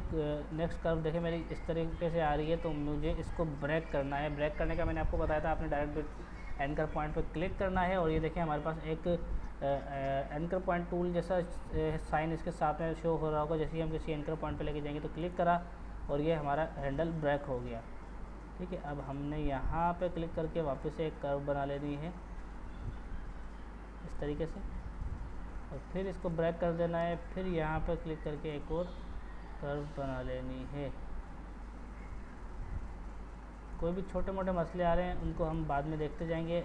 नेक्स्ट कर्व देखें मेरी इस तरीके से आ रही है तो मुझे इसको ब्रेक करना है। ब्रेक करने का मैंने आपको बताया था, आपने डायरेक्ट एंकर पॉइंट पर क्लिक करना है और ये देखें हमारे पास एक एंकर पॉइंट टूल जैसा साइन इसके साथ में शो हो रहा होगा। जैसे ही हम किसी एंकर पॉइंट पर लेके जाएंगे तो क्लिक करा और ये हमारा हैंडल ब्रेक हो गया, ठीक है। अब हमने यहाँ पे क्लिक करके वापस से एक कर्व बना लेनी है इस तरीके से और फिर इसको ब्रेक कर देना है। फिर यहाँ पर क्लिक करके एक और कर्व बना लेनी है, कोई भी छोटे मोटे मसले आ रहे हैं उनको हम बाद में देखते जाएंगे।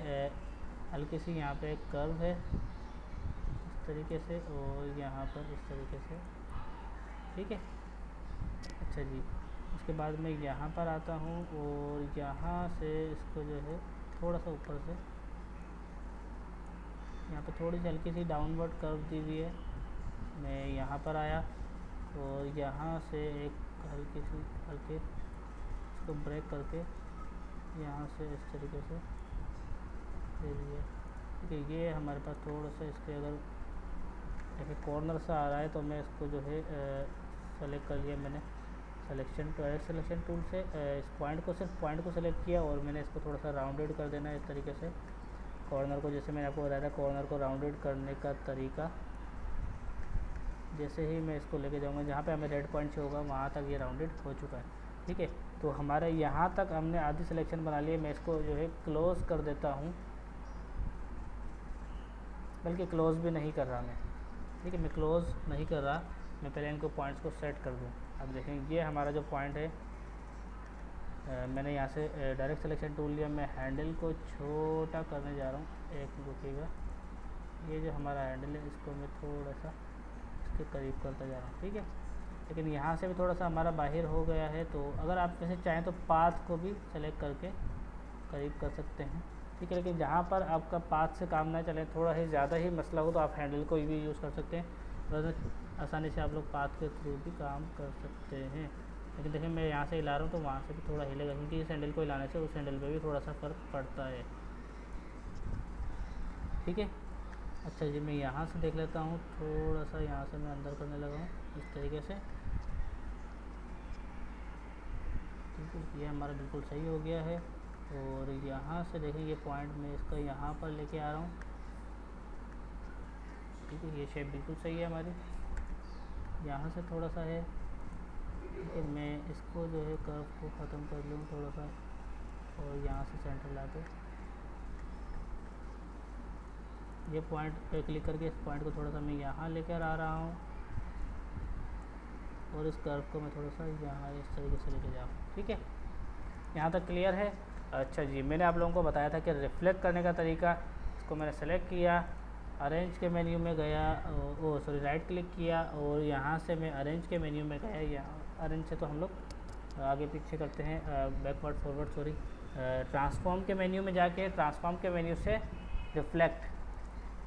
हल्की सी यहाँ पे एक कर्व है इस तरीके से, और यहाँ पर इस तरीके से, ठीक है। अच्छा जी, उसके बाद मैं यहाँ पर आता हूँ और यहाँ से इसको जो है थोड़ा सा ऊपर से, यहाँ पे थोड़ी सी हल्की सी डाउनवर्ड कर्व दी हुई है। मैं यहाँ पर आया और यहाँ से एक हल्के इसको ब्रेक करके यहाँ से इस तरीके से दे दिया। ठीक है, ये हमारे पास थोड़ा सा इसके अगर देखिए कॉर्नर सा आ रहा है तो मैं इसको जो है सेलेक्ट कर लिया मैंने सिलेक्शन टूल से। इस सिर्फ पॉइंट को सेलेक्ट किया और मैंने इसको थोड़ा सा राउंडेड कर देना है इस तरीके से। कॉर्नर को, जैसे मैंने आपको बताया था, कॉर्नर को राउंडेड करने का तरीका, जैसे ही मैं इसको लेके जाऊंगा जहाँ पे हमें रेड पॉइंट से होगा वहाँ तक ये राउंडेड हो चुका है। ठीक है, तो हमारे यहाँ तक हमने आधी सिलेक्शन बना ली है। मैं इसको जो है क्लोज़ कर देता हूँ, बल्कि क्लोज़ भी नहीं कर रहा मैं। ठीक है, मैं क्लोज़ नहीं कर रहा, मैं पहले इनको पॉइंट्स को सेट कर दूँ। अब देखें, ये हमारा जो पॉइंट है, मैंने यहाँ से डायरेक्ट सिलेक्शन टूल लिया। मैं हैंडल को छोटा करने जा रहा हूँ, एक रुकिएगा। ये जो हमारा हैंडल है इसको मैं थोड़ा सा इसके करीब करता जा रहा हूँ। ठीक है, लेकिन यहाँ से भी थोड़ा सा हमारा बाहर हो गया है, तो अगर आप वैसे चाहें तो पाथ को भी सेलेक्ट करके करीब कर सकते हैं। ठीक है, लेकिन जहाँ पर आपका पाथ से काम ना चले, थोड़ा ही ज़्यादा ही मसला हो, तो आप हैंडल को भी यूज़ कर सकते हैं। वैसे आसानी से आप लोग पाथ के थ्रू भी काम कर सकते हैं। लेकिन देखिए, मैं यहाँ से हिला रहा हूँ तो वहाँ से भी थोड़ा हिलेगा, क्योंकि इस हैंडल को हिलाने से उस हैंडल पे भी थोड़ा सा फ़र्क पड़ता है। ठीक है, अच्छा जी, मैं यहाँ से देख लेता हूँ, थोड़ा सा यहाँ से मैं अंदर करने लगा हूँ इस तरीके से। ठीक है, ये हमारा बिल्कुल सही हो गया है। और यहाँ से देखें, ये पॉइंट मैं इसका यहाँ पर लेके आ रहा हूँ। ठीक है, ये शेप बिल्कुल सही है हमारी। यहाँ से थोड़ा सा है, ठीक है, मैं इसको जो है कर्व को ख़त्म कर लूँ थोड़ा सा, और यहाँ से सेंटर ला के ये पॉइंट पे क्लिक करके इस पॉइंट को थोड़ा सा मैं यहाँ लेकर आ रहा हूँ, और इस कर्व को मैं थोड़ा सा यहाँ इस तरीके से लेके जाऊँ। ठीक है, यहाँ तक क्लियर है। अच्छा जी, मैंने आप लोगों को बताया था कि रिफ्लेक्ट करने का तरीका। इसको मैंने सेलेक्ट किया, अरेंज के मेन्यू में गया, राइट क्लिक किया, और यहाँ से मैं अरेंज के मेन्यू में गया। यहाँ अरेंज से तो हम लोग आगे पीछे करते हैं, बैकवर्ड फॉरवर्ड ट्रांसफॉर्म के मेन्यू में जाके ट्रांसफॉर्म के मेन्यू से रिफ्लेक्ट,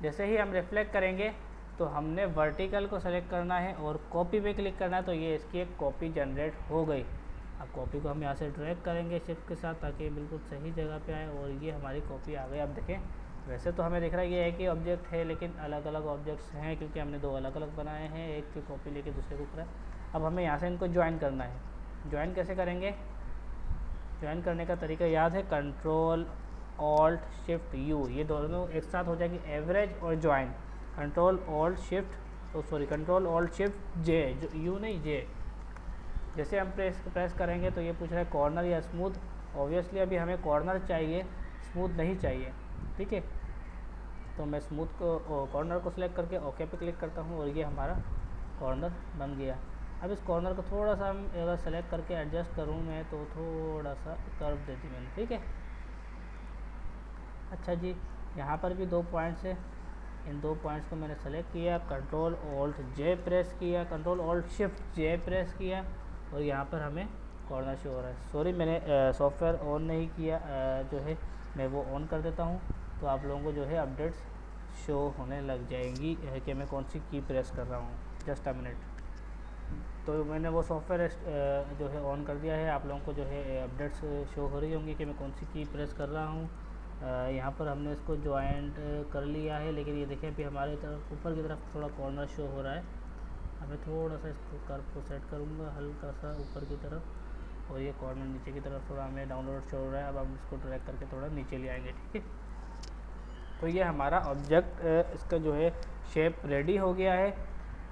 जैसे ही हम रिफ्लेक्ट करेंगे तो हमने वर्टिकल को सेलेक्ट करना है और कॉपी पे क्लिक करना है, तो ये इसकी एक कॉपी जनरेट हो गई। अब कॉपी को हम यहाँ से ड्रैग करेंगे शिफ्ट के साथ, ताकि बिल्कुल सही जगह पे आए, और ये हमारी कॉपी आ गई। अब देखें, वैसे तो हमें दिख रहा है ये एक ही ऑब्जेक्ट है, लेकिन अलग अलग ऑब्जेक्ट्स हैं, क्योंकि हमने दो अलग अलग बनाए हैं, एक की कॉपी लेके दूसरे को करा। अब हमें यहाँ से इनको ज्वाइन करना है। ज्वाइन कैसे करेंगे? ज्वाइन करने का तरीका याद है, कंट्रोल ऑल्ट शिफ्ट यू, ये दोनों एक साथ हो जाएगी, एवरेज और ज्वाइन। कंट्रोल ऑल्ट शिफ्ट जे, जो यू नहीं जे। जैसे हम प्रेस करेंगे तो ये पूछ रहा है कॉर्नर या स्मूथ। ऑब्वियसली अभी हमें कॉर्नर चाहिए, स्मूथ नहीं चाहिए। ठीक है, तो मैं स्मूथ को, कॉर्नर को सिलेक्ट करके ओके पे क्लिक करता हूँ, और ये हमारा कॉर्नर बन गया। अब इस कॉर्नर को थोड़ा सा हम अगर सेलेक्ट करके एडजस्ट करूँ मैं, तो थोड़ा सा कर्व दे दी मैंने। ठीक है, अच्छा जी, यहाँ पर भी दो पॉइंट्स है, इन दो पॉइंट्स को मैंने सेलेक्ट किया, कंट्रोल ऑल्ट जे प्रेस किया, कंट्रोल ऑल्ट शिफ्ट जे प्रेस किया, और यहाँ पर हमें कॉर्नर शो हो रहा है। सॉरी, मैंने सॉफ्टवेयर ऑन नहीं किया, जो है मैं वो ऑन कर देता हूँ, तो आप लोगों को जो है अपडेट्स शो होने लग जाएंगी कि मैं कौन सी की प्रेस कर रहा हूँ। Just a minute. तो मैंने वो सॉफ्टवेयर जो है ऑन कर दिया है, आप लोगों को जो है अपडेट्स शो हो रही होंगी कि मैं कौन सी की प्रेस कर रहा हूँ। यहाँ पर हमने इसको ज्वाइंट कर लिया है, लेकिन ये देखें अभी हमारे तरफ ऊपर की तरफ थोड़ा कॉर्नर शो हो रहा है। हमें थोड़ा सा इसको कर्व को सेट करूँगा हल्का सा ऊपर की तरफ, और ये कॉर्नर नीचे की तरफ थोड़ा हमें डाउनलोड शो हो रहा है। अब हम इसको ड्रैग करके थोड़ा नीचे ले आएंगे। ठीक है, तो ये हमारा ऑब्जेक्ट, इसका जो है शेप रेडी हो गया है।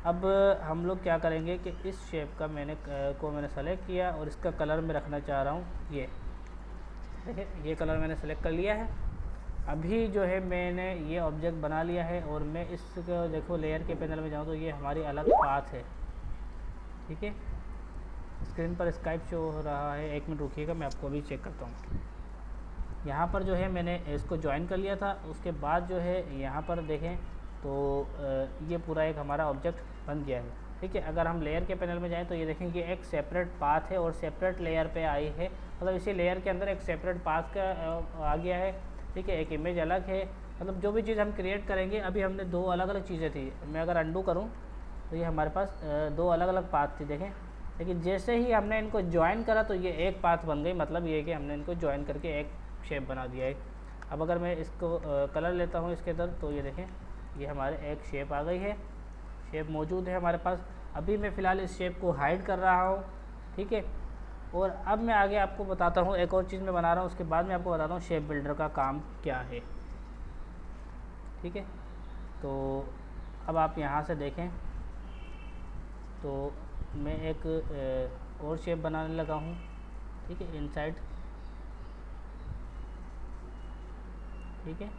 अब हम लोग क्या करेंगे कि इस शेप का मैंने सेलेक्ट किया, और इसका कलर मैं रखना चाह रहा हूँ, ये देखिए ये कलर मैंने सेलेक्ट कर लिया है। अभी जो है मैंने ये ऑब्जेक्ट बना लिया है, और मैं इसको देखो लेयर के पैनल में जाऊँ तो ये हमारी अलग पाथ है। ठीक है, स्क्रीन पर स्काइप शो हो रहा है, 1 मिनट रुकिएगा, मैं आपको अभी चेक करता हूँ। यहाँ पर जो है मैंने इसको ज्वाइन कर लिया था। उसके बाद जो है यहाँ पर देखें तो ये पूरा एक हमारा ऑब्जेक्ट बन गया है। ठीक है, अगर हम लेयर के पैनल में जाएं तो ये देखें कि एक सेपरेट पाथ है और सेपरेट लेयर पे आई है, मतलब इसी लेयर के अंदर एक सेपरेट पाथ का आ गया है। ठीक है, एक इमेज अलग है, मतलब जो भी चीज़ हम क्रिएट करेंगे, अभी हमने 2 अलग अलग चीज़ें थी, मैं अगर अंडू करूँ तो ये हमारे पास 2 अलग अलग पाथ थी देखें। लेकिन जैसे ही हमने इनको ज्वाइन करा तो ये एक पाथ बन गई, मतलब ये कि हमने इनको ज्वाइन करके एक शेप बना दिया है। अब अगर मैं इसको कलर लेता हूँ इसके अंदर तो ये देखें, ये हमारे एक शेप आ गई है, शेप मौजूद है हमारे पास। अभी मैं फ़िलहाल इस शेप को हाइड कर रहा हूँ। ठीक है, और अब मैं आगे आपको बताता हूँ, एक और चीज़ मैं बना रहा हूँ, उसके बाद मैं आपको बताता हूँ शेप बिल्डर का काम क्या है। ठीक है, तो अब आप यहाँ से देखें तो मैं एक और शेप बनाने लगा हूँ। ठीक है, इनसाइड। ठीक है,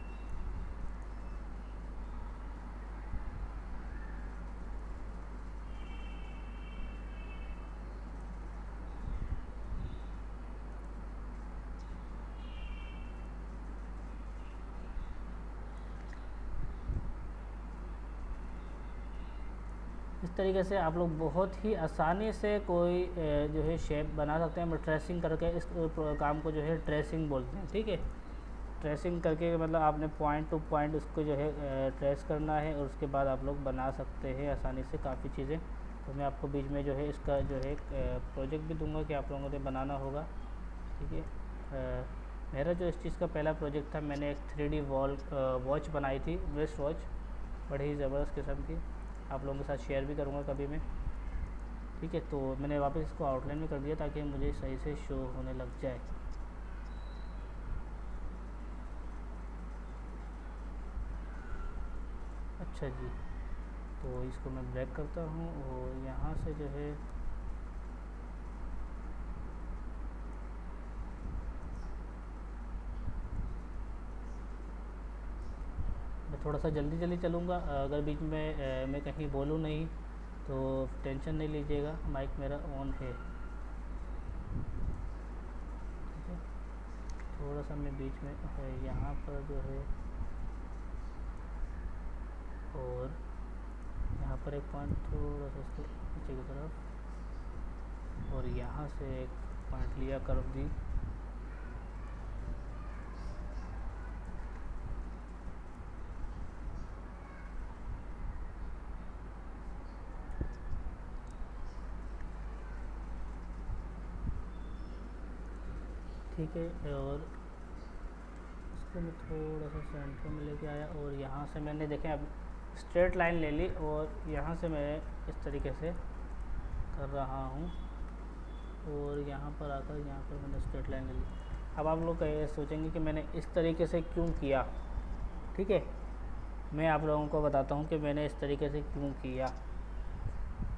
इस तरीके से आप लोग बहुत ही आसानी से कोई जो है शेप बना सकते हैं। ट्रेसिंग करके इस काम को जो है ट्रेसिंग बोलते हैं। ठीक है, ट्रेसिंग करके मतलब आपने पॉइंट टू पॉइंट उसको जो है ट्रेस करना है और उसके बाद आप लोग बना सकते हैं आसानी से काफ़ी चीज़ें। तो मैं आपको बीच में जो है इसका जो है प्रोजेक्ट भी दूंगा कि आप लोगों को बनाना होगा। ठीक है, मेरा जो इस चीज़ का पहला प्रोजेक्ट था, मैंने एक 3D वॉच बनाई थी, वेस्ट वॉच, बड़ी ही ज़बरदस्त किस्म की, आप लोगों के साथ शेयर भी करूँगा कभी मैं। ठीक है, तो मैंने वापस इसको आउटलाइन में कर दिया ताकि मुझे सही से शो होने लग जाए। अच्छा जी, तो इसको मैं ब्रेक करता हूँ और यहाँ से जो है मैं थोड़ा सा जल्दी जल्दी चलूँगा। अगर बीच में मैं कहीं बोलूँ नहीं तो टेंशन नहीं लीजिएगा, माइक मेरा ऑन है। ठीक है, थोड़ा सा मैं बीच में यहाँ पर जो है, और यहाँ पर एक पॉइंट थोड़ा सा इसको नीचे की तरफ, और यहाँ से एक पॉइंट लिया कर्व दी। ठीक है, और इसको मैं थोड़ा सा सेंटर में लेके आया और यहाँ से मैंने देखें अब स्ट्रेट लाइन ले ली और यहाँ से मैं इस तरीके से कर रहा हूँ और यहाँ पर आकर यहाँ पर मैंने स्ट्रेट लाइन ले ली। अब आप लोग ये सोचेंगे कि मैंने इस तरीके से क्यों किया। ठीक है, मैं आप लोगों को बताता हूँ कि मैंने इस तरीके से क्यों किया।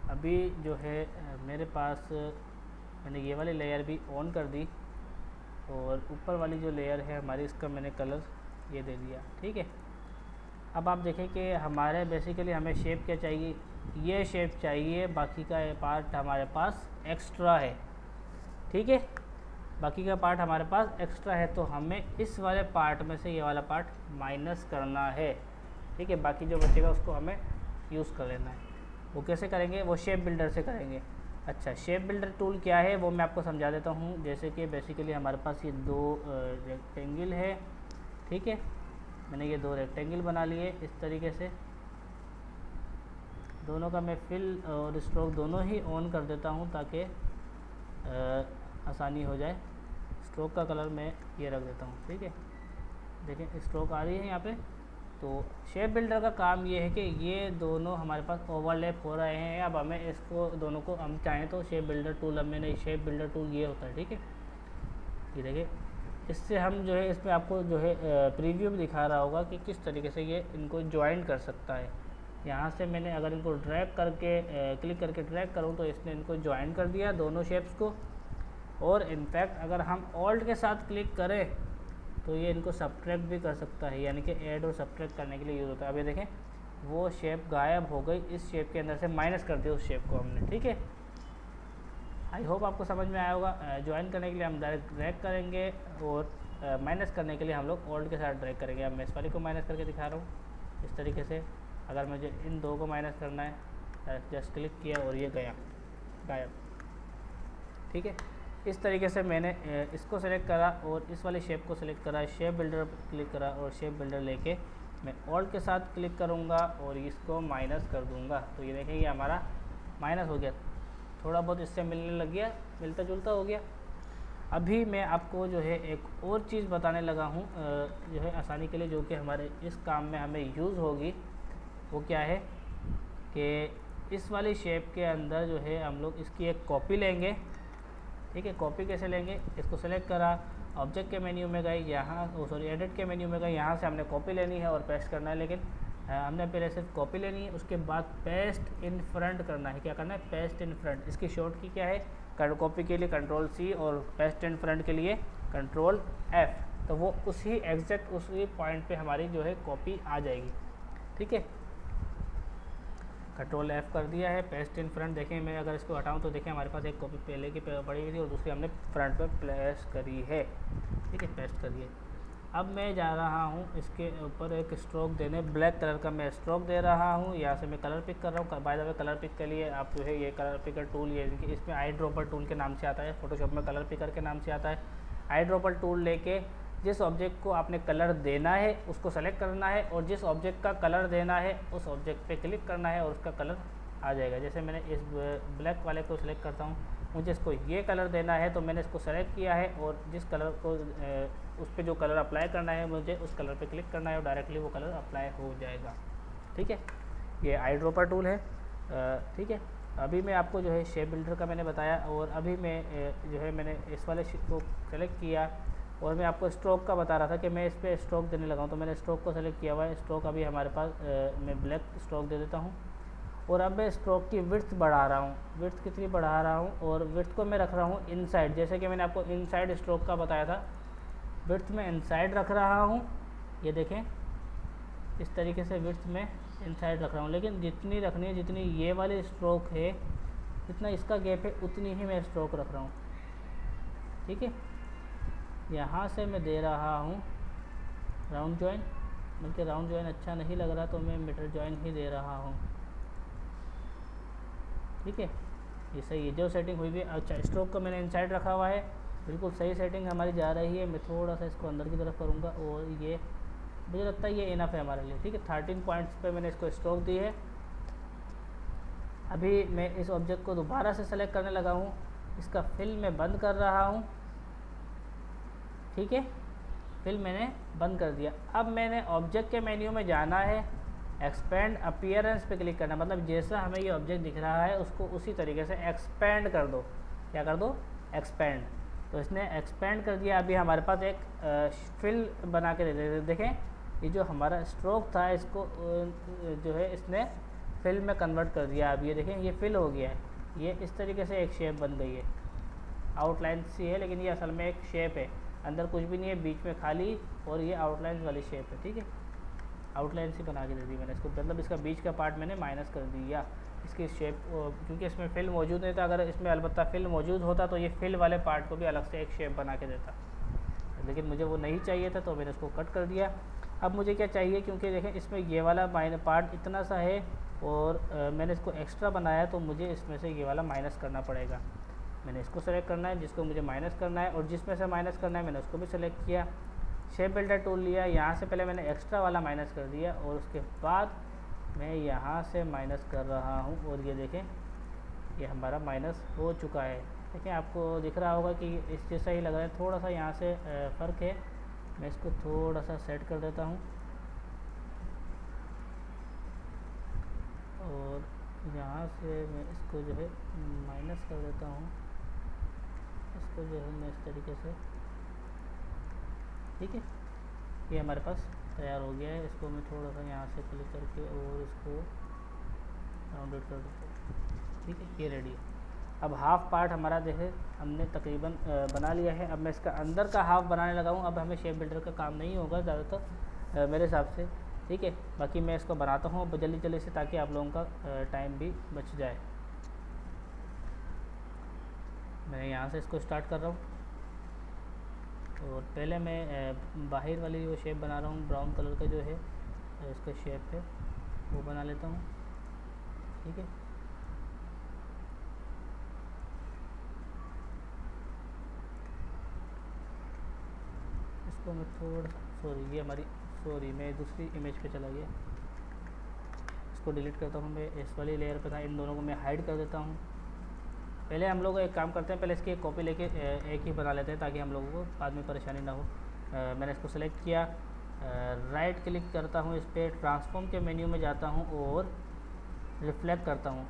अभी जो है मेरे पास मैंने ये वाली लेयर भी ऑन कर दी और ऊपर वाली जो लेयर है हमारी, इसका मैंने कलर ये दे दिया। ठीक है, अब आप देखें कि हमारे बेसिकली हमें शेप क्या चाहिए, ये शेप चाहिए, बाकी का ये पार्ट हमारे पास एक्स्ट्रा है। ठीक है, बाकी का पार्ट हमारे पास एक्स्ट्रा है, तो हमें इस वाले पार्ट में से ये वाला पार्ट माइनस करना है। ठीक है, बाकी जो बचेगा उसको हमें यूज़ कर लेना है। वो कैसे करेंगे, वो शेप बिल्डर से करेंगे। अच्छा, शेप बिल्डर टूल क्या है वो मैं आपको समझा देता हूँ। जैसे कि बेसिकली हमारे पास ये 2 रेक्टेंगल है। ठीक है, मैंने ये 2 रेक्टेंगल बना लिए इस तरीके से। दोनों का मैं फिल और स्ट्रोक दोनों ही ऑन कर देता हूँ ताकि आसानी हो जाए। स्ट्रोक का कलर मैं ये रख देता हूँ। ठीक है, देखें स्ट्रोक आ रही है यहाँ पे। तो शेप बिल्डर का काम ये है कि ये दोनों हमारे पास ओवरलैप हो रहे हैं। अब हमें इसको दोनों को हम चाहें तो शेप बिल्डर टूल, अब मैंने शेप बिल्डर टूल ये होता है। ठीक है, ये देखिए, इससे हम जो है इसमें आपको जो है प्रीव्यू भी दिखा रहा होगा कि किस तरीके से ये इनको ज्वाइन कर सकता है। यहाँ से मैंने अगर इनको ड्रैग करके क्लिक करके ड्रैग करूँ तो इसने इनको ज्वाइन कर दिया दोनों शेप्स को। और इनफैक्ट अगर हम ऑल्ट के साथ क्लिक करें तो ये इनको सब्ट्रैक्ट भी कर सकता है, यानी कि ऐड और सब्ट्रैक्ट करने के लिए यूज़ होता है। अब ये देखें वो शेप गायब हो गई, इस शेप के अंदर से माइनस कर दिया उस शेप को हमने। ठीक है, आई होप आपको समझ में आया होगा। ज्वाइन करने के लिए हम डायरेक्ट ड्रैग करेंगे और माइनस करने के लिए हम लोग ऑल्ट के साथ ड्रैग करेंगे। अब मैं इस वाले को माइनस करके दिखा रहा हूँ इस तरीके से। अगर मुझे इन दो को माइनस करना है, जस्ट क्लिक किया और ये गया गायब। ठीक है, इस तरीके से मैंने इसको सेलेक्ट करा और इस वाले शेप को सेलेक्ट करा, शेप बिल्डर पर क्लिक करा और शेप बिल्डर लेके मैं ऑल्ट के साथ क्लिक करूँगा और इसको माइनस कर दूँगा। तो ये देखें, ये हमारा माइनस हो गया, थोड़ा बहुत इससे मिलने लग गया, मिलता जुलता हो गया। अभी मैं आपको जो है एक और चीज़ बताने लगा हूँ जो है आसानी के लिए, जो कि हमारे इस काम में हमें यूज़ होगी। वो क्या है कि इस वाली शेप के अंदर जो है हम लोग इसकी एक कॉपी लेंगे। ठीक है, कॉपी कैसे लेंगे, इसको सेलेक्ट करा, ऑब्जेक्ट के मेन्यू में गए, यहाँ सॉरी एडिट के मेन्यू में गए, यहाँ से हमने कॉपी लेनी है और पेस्ट करना है। लेकिन हमने पहले सिर्फ कॉपी लेनी है, उसके बाद पेस्ट इन फ्रंट करना है। क्या करना है, पेस्ट इन फ्रंट। इसकी शॉर्ट की क्या है, कॉपी के लिए कंट्रोल C और पेस्ट इन फ्रंट के लिए कंट्रोल F। तो वो उसी एग्जैक्ट उसी पॉइंट पे हमारी जो है कॉपी आ जाएगी। ठीक है, कंट्रोल F कर दिया है, पेस्ट इन फ्रंट। देखें, मैं अगर इसको हटाऊं तो देखें हमारे पास एक कॉपी पहले की पड़ी हुई थी और दूसरी हमने फ्रंट पे प्लेस करी है। ठीक है, पेस्ट करिए। अब मैं जा रहा हूँ इसके ऊपर एक स्ट्रोक देने, ब्लैक कलर का मैं स्ट्रोक दे रहा हूँ। यहाँ से मैं कलर पिक कर रहा हूँ। By the way, colour pick के लिए आप जो है ये कलर पिकर टूल, ये इसमें आई ड्रॉपर टूल के नाम से आता है, फोटोशॉप में कलर पिकर के नाम से आता है। आई ड्रॉपर टूल लेके जिस ऑब्जेक्ट को आपने कलर देना है उसको सेलेक्ट करना है और जिस ऑब्जेक्ट का कलर देना है उस ऑब्जेक्ट पे क्लिक करना है और उसका कलर आ जाएगा। जैसे मैंने इस ब्लैक वाले को सिलेक्ट करता हूँ, मुझे इसको ये कलर देना है तो मैंने इसको सेलेक्ट किया है और जिस कलर को उस पर जो कलर अप्लाई करना है मुझे उस कलर पे क्लिक करना है और डायरेक्टली वो कलर अप्लाई हो जाएगा। ठीक है, ये आई ड्रॉपर टूल है। ठीक है, अभी मैं आपको जो है शेप बिल्डर का मैंने बताया और अभी मैं जो है मैंने इस वाले को सेलेक्ट किया और मैं आपको स्ट्रोक का बता रहा था कि मैं इस पर स्ट्रोक देने लगा हूँ। तो मैंने स्ट्रोक को सेलेक्ट किया हुआ है। स्ट्रोक अभी हमारे पास मैं ब्लैक स्ट्रोक दे देता हूँ और अब मैं स्ट्रोक की विड्थ बढ़ा रहा हूँ। विड्थ कितनी बढ़ा रहा हूँ और विड्थ को मैं रख रहा हूँ इनसाइड, जैसे कि मैंने आपको इनसाइड स्ट्रोक का बताया था। विड्थ में इनसाइड रख रहा हूँ, ये देखें इस तरीके से विड्थ में इनसाइड रख रहा हूँ। लेकिन जितनी रखनी है, जितनी ये वाली स्ट्रोक है, जितना इसका गैप है उतनी ही मैं स्ट्रोक रख रहा हूँ। ठीक है, यहाँ से मैं दे रहा हूँ राउंड जॉइन, बल्कि राउंड जॉइन अच्छा नहीं लग रहा तो मैं मीटर जॉइन ही दे रहा हूँ। ठीक है, ये सही है, जो सेटिंग हुई भी। अच्छा, स्ट्रोक को मैंने इनसाइड रखा हुआ है, बिल्कुल सही सेटिंग हमारी जा रही है। मैं थोड़ा सा इसको अंदर की तरफ करूँगा और ये मुझे लगता है ये इनफ है हमारे लिए। ठीक है, 13 पॉइंट्स पे मैंने इसको स्ट्रोक दी है। अभी मैं इस ऑब्जेक्ट को दोबारा से सेलेक्ट करने लगा हूँ, इसका फिल मैं बंद कर रहा हूँ। ठीक है, फिल मैंने बंद कर दिया। अब मैंने ऑब्जेक्ट के मेन्यू में जाना है, एक्सपेंड अपीयरेंस पे क्लिक करना, मतलब जैसा हमें ये ऑब्जेक्ट दिख रहा है उसको उसी तरीके से एक्सपेंड कर दो। क्या कर दो, एक्सपेंड। तो इसने एक्सपेंड कर दिया। अभी हमारे पास एक फिल बना के दे देते। देखें, ये जो हमारा स्ट्रोक था इसको जो है इसने फिल में कन्वर्ट कर दिया। अब ये देखें, ये फिल हो गया है। ये इस तरीके से एक शेप बन गई है, आउटलाइन सी है लेकिन ये असल में एक शेप है, अंदर कुछ भी नहीं है, बीच में खाली और ये आउटलाइन वाली शेप है। ठीक है, आउटलाइन सी बना के दे दी मैंने इसको, मतलब इसका बीच का पार्ट मैंने माइनस कर दिया। इसकी शेप, क्योंकि इसमें फिल मौजूद नहीं था, अगर इसमें अलबत्ता फिल मौजूद होता तो ये फिल वाले पार्ट को भी अलग से एक शेप बना के देता, लेकिन मुझे वो नहीं चाहिए था तो मैंने इसको कट कर दिया। अब मुझे क्या चाहिए, क्योंकि देखें इसमें ये वाला पार्ट इतना सा है और मैंने इसको एक्स्ट्रा बनाया तो मुझे इसमें से ये वाला माइनस करना पड़ेगा। मैंने इसको सेलेक्ट करना है जिसको मुझे माइनस करना है और जिसमें से माइनस करना है मैंने उसको भी सेलेक्ट किया। शेप बिल्डर टूल लिया, यहाँ से पहले मैंने एक्स्ट्रा वाला माइनस कर दिया और उसके बाद मैं यहाँ से माइनस कर रहा हूँ और ये देखें ये हमारा माइनस हो चुका है। देखें, आपको दिख रहा होगा कि इस जैसा ही लग रहा है, थोड़ा सा यहाँ से फ़र्क है। मैं इसको थोड़ा सा सेट कर देता हूँ और यहाँ से मैं इसको जो है माइनस कर देता हूँ। इसको जो है मैं इस तरीके से, ठीक है, ये हमारे पास तैयार हो गया है। इसको मैं थोड़ा सा यहाँ से क्लिक करके और इसको राउंडेड कर देता हूँ। ठीक है, ये रेडी है। अब हाफ़ पार्ट हमारा देखे हमने तकरीबन बना लिया है। अब मैं इसका अंदर का हाफ़ बनाने लगा हूँ। अब हमें शेप बिल्डर का काम नहीं होगा ज़्यादातर मेरे हिसाब से। ठीक है, बाकी मैं इसको बनाता हूँ जल्दी जल्दी से ताकि आप लोगों का टाइम भी बच जाए। मैं यहाँ से इसको स्टार्ट कर रहा हूँ और पहले मैं बाहर वाली जो शेप बना रहा हूँ ब्राउन कलर का जो है इसका शेप है वो बना लेता हूँ। ठीक है, इसको मैं थोड़ा सॉरी मैं दूसरी इमेज पे चला गया, इसको डिलीट करता हूँ। मैं इस वाली लेयर पे था, इन दोनों को मैं हाइड कर देता हूँ। पहले हम लोग एक काम करते हैं, पहले इसकी एक कॉपी लेके एक ही बना लेते हैं ताकि हम लोगों को बाद में परेशानी ना हो। मैंने इसको सेलेक्ट किया, राइट क्लिक करता हूँ इस पर, ट्रांसफॉर्म के मेन्यू में जाता हूँ और रिफ्लेक्ट करता हूँ।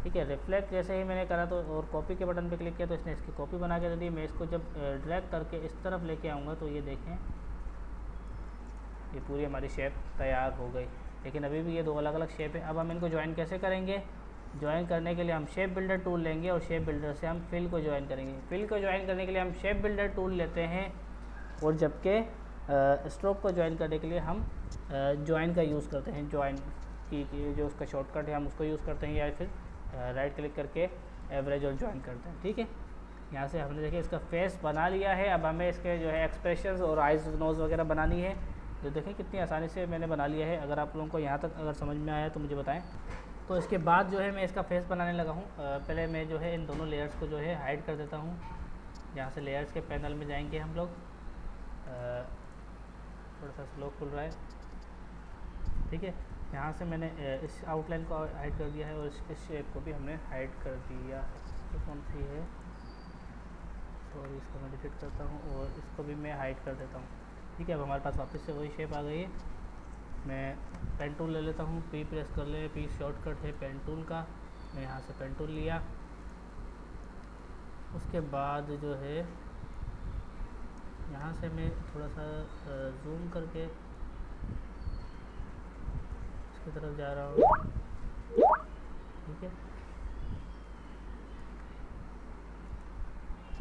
ठीक है, रिफ्लेक्ट जैसे ही मैंने करा तो और कॉपी के बटन पे क्लिक किया तो इसने इसकी कॉपी बना के दे दी। मैं इसको जब ड्रैग करके इस तरफ लेके आऊँगा तो ये देखें ये पूरी हमारी शेप तैयार हो गई। लेकिन अभी भी ये दो अलग अलग शेप है। अब हम इनको ज्वाइन कैसे करेंगे? ज्वाइन करने के लिए हम शेप बिल्डर टूल लेंगे और शेप बिल्डर से हम फिल को ज्वाइन करेंगे। फिल को ज्वाइन करने के लिए हम शेप बिल्डर टूल लेते हैं और जबकि स्ट्रोक को ज्वाइन करने के लिए हम ज्वाइन का यूज़ करते हैं। ज्वाइन की जो उसका शॉर्टकट है हम उसको यूज़ करते हैं या फिर राइट क्लिक करके एवरेज और ज्वाइन करते हैं। ठीक है, यहाँ से हमने देखिए इसका फेस बना लिया है। अब हमें इसके जो है एक्सप्रेशंस और आइज़ नोज़ वगैरह बनानी है। जो देखें कितनी आसानी से मैंने बना लिया है। अगर आप लोगों को यहाँ तक अगर समझ में आया तो मुझे बताएं। तो इसके बाद जो है मैं इसका फेस बनाने लगा हूँ। पहले मैं जो है इन दोनों लेयर्स को जो है हाइड कर देता हूँ। यहाँ से लेयर्स के पैनल में जाएंगे हम लोग, थोड़ा सा स्लो खुल रहा है। ठीक है, यहाँ से मैंने इस आउटलाइन को हाइड कर दिया है और इस शेप को भी हमने हाइड कर दिया है। ये कौन सी है? सॉरी, इसको मैं डिलीट करता हूँ और इसको भी मैं हाइड कर देता हूँ। ठीक है, अब हमारे पास वापस से वही शेप आ गई है। मैं पेन टूल ले लेता हूँ, पी प्रेस कर ले, पी शॉर्टकट है पेन टूल का। मैं यहाँ से पेन टूल लिया, उसके बाद जो है यहाँ से मैं थोड़ा सा जूम करके इसकी तरफ जा रहा हूँ। ठीक है,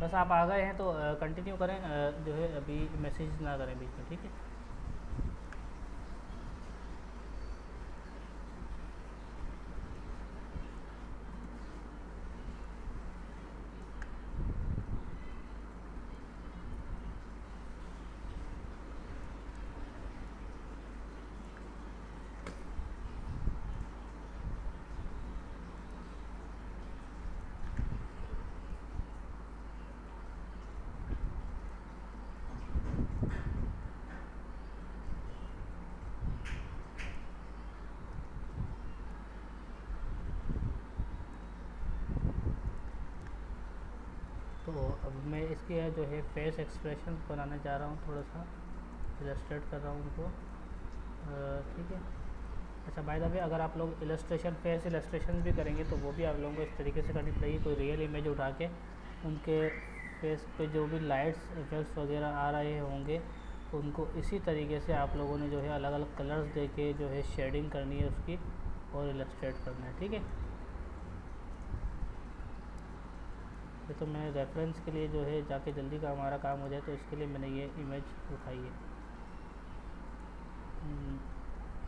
बस आप आ गए हैं तो कंटिन्यू करें, जो है अभी मैसेज ना करें बीच में। ठीक है, तो अब मैं इसके जो है फेस एक्सप्रेशन बनाने जा रहा हूँ, थोड़ा सा इलस्ट्रेट कर रहा हूँ उनको। ठीक है, अच्छा बाय द वे, अगर आप लोग इलस्ट्रेशन फेस इलस्ट्रेशन भी करेंगे तो वो भी आप लोगों को इस तरीके से करनी पड़ेगी। कोई रियल इमेज उठा के उनके फेस पे जो भी लाइट्स इफेक्ट्स वगैरह आ रहे होंगे उनको इसी तरीके से आप लोगों ने जो है अलग अलग कलर्स दे के जो है शेडिंग करनी है उसकी और इलस्ट्रेट करना है। ठीक है, तो मैं रेफरेंस के लिए जो है जाके जल्दी का हमारा काम हो जाए तो इसके लिए मैंने ये इमेज उठाई है।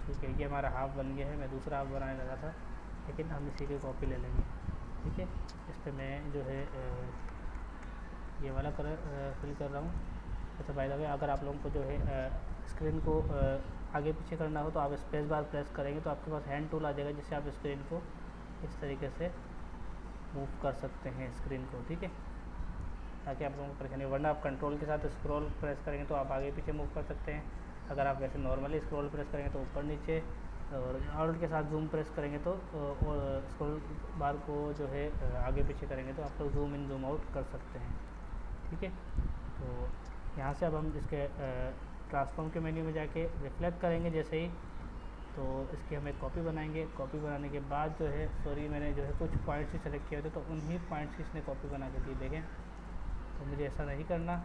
ठीक है, ये हमारा हाफ बन गया है। मैं दूसरा हाफ बनाने लगा था लेकिन हम इसी की कॉपी ले लेंगे। ठीक है, इस पर मैं जो है ये वाला कलर फिल कर रहा हूँ। अच्छा बाय द वे, अगर आप लोगों को जो है स्क्रीन को आगे पीछे करना हो तो आप स्पेस बार प्रेस करेंगे तो आपके पास हैंड टूल आ जाएगा जिससे आप स्क्रीन को इस तरीके से मूव कर सकते हैं स्क्रीन को। ठीक है, ताकि आप लोगों को परेशानी, वरना आप कंट्रोल के साथ स्क्रॉल प्रेस करेंगे तो आप आगे पीछे मूव कर सकते हैं। अगर आप वैसे नॉर्मली स्क्रॉल प्रेस करेंगे तो ऊपर नीचे, और ऑल्ट के साथ जूम प्रेस करेंगे तो और स्क्रॉल बार को जो है आगे पीछे करेंगे तो आप लोग जूम इन जूम आउट कर सकते हैं। ठीक है, तो यहाँ से अब हम इसके ट्रांसफॉर्म के मेन्यू में जाके रिफ्लेक्ट करेंगे जैसे ही, तो इसकी हम एक कॉपी बनाएंगे। कॉपी बनाने के बाद जो है सॉरी मैंने जो है कुछ पॉइंट्स ही सेलेक्ट किए थे तो उन्हीं पॉइंट्स की इसने कॉपी बना के दी। देखें, तो मुझे ऐसा नहीं करना।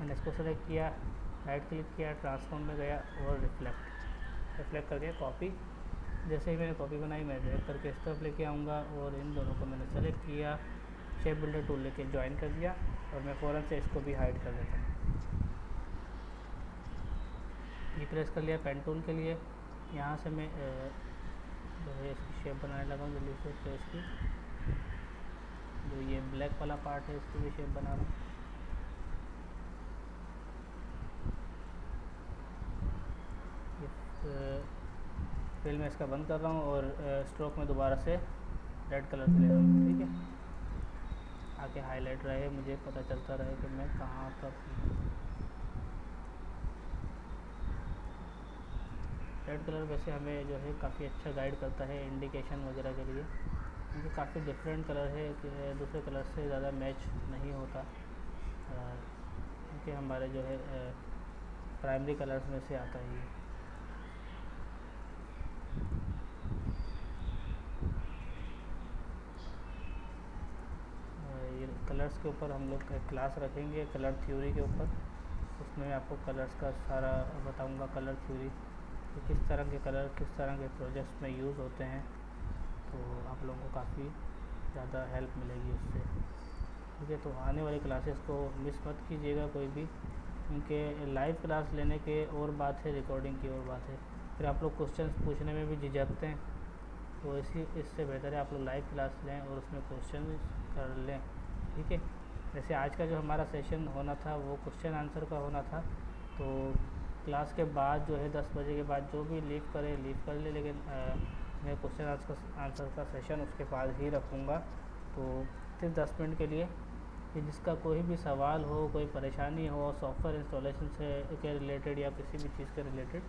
मैंने इसको सेलेक्ट किया, राइट क्लिक किया, ट्रांसफॉर्म में गया और रिफ्लेक्ट करके कॉपी। जैसे ही मैंने कॉपी बनाई मैं ड्रैग करके इस तरफ लेके आऊँगा और इन दोनों को मैंने सेलेक्ट किया, शेप बिल्डर टूल लेके ज्वाइन कर दिया और मैं फ़ौरन से इसको भी हाइड कर देता हूँ। ये प्रेस कर लिया पेन टूल के लिए। यहाँ से मैं जो है इसकी शेप बनाने लगा हूँ जल्दी से फेस की। जो ये ब्लैक वाला पार्ट है इसकी भी शेप बना रहा हूँ। फिर मैं इसका बंद कर रहा हूँ और स्ट्रोक में दोबारा से रेड कलर से ले रहा हूँ। ठीक है, आके हाईलाइट रहे, मुझे पता चलता रहे कि मैं कहाँ तक हूँ। रेड कलर वैसे हमें जो है काफ़ी अच्छा गाइड करता है इंडिकेशन वगैरह के लिए, क्योंकि काफ़ी डिफरेंट कलर है कि दूसरे कलर से ज़्यादा मैच नहीं होता, क्योंकि हमारे जो है प्राइमरी कलर्स में से आता है ये। ये कलर्स के ऊपर हम लोग एक क्लास रखेंगे कलर थ्योरी के ऊपर, उसमें आपको कलर्स का सारा बताऊंगा, कलर थ्योरी कि किस तरह के कलर किस तरह के प्रोजेक्ट्स में यूज़ होते हैं, तो आप लोगों को काफ़ी ज़्यादा हेल्प मिलेगी उससे। ठीक है, तो आने वाली क्लासेस को मिस मत कीजिएगा कोई भी, क्योंकि लाइव क्लास लेने के और बात है, रिकॉर्डिंग की और बात है, फिर आप लोग क्वेश्चंस पूछने में भी झिझकते हैं, तो इससे बेहतर है आप लोग लाइव क्लास लें और उसमें क्वेश्चन कर लें। ठीक है, जैसे आज का जो हमारा सेशन होना था वो क्वेश्चन आंसर का होना था, तो क्लास के बाद जो है 10 बजे के बाद जो भी लीव करे लीव कर ले, लेकिन मैं क्वेश्चन आंसर का सेशन उसके बाद ही रखूँगा। तो सिर्फ 10 मिनट के लिए, कि जिसका कोई भी सवाल हो, कोई परेशानी हो सॉफ्टवेयर इंस्टॉलेशन से के रिलेटेड या किसी भी चीज़ के रिलेटेड,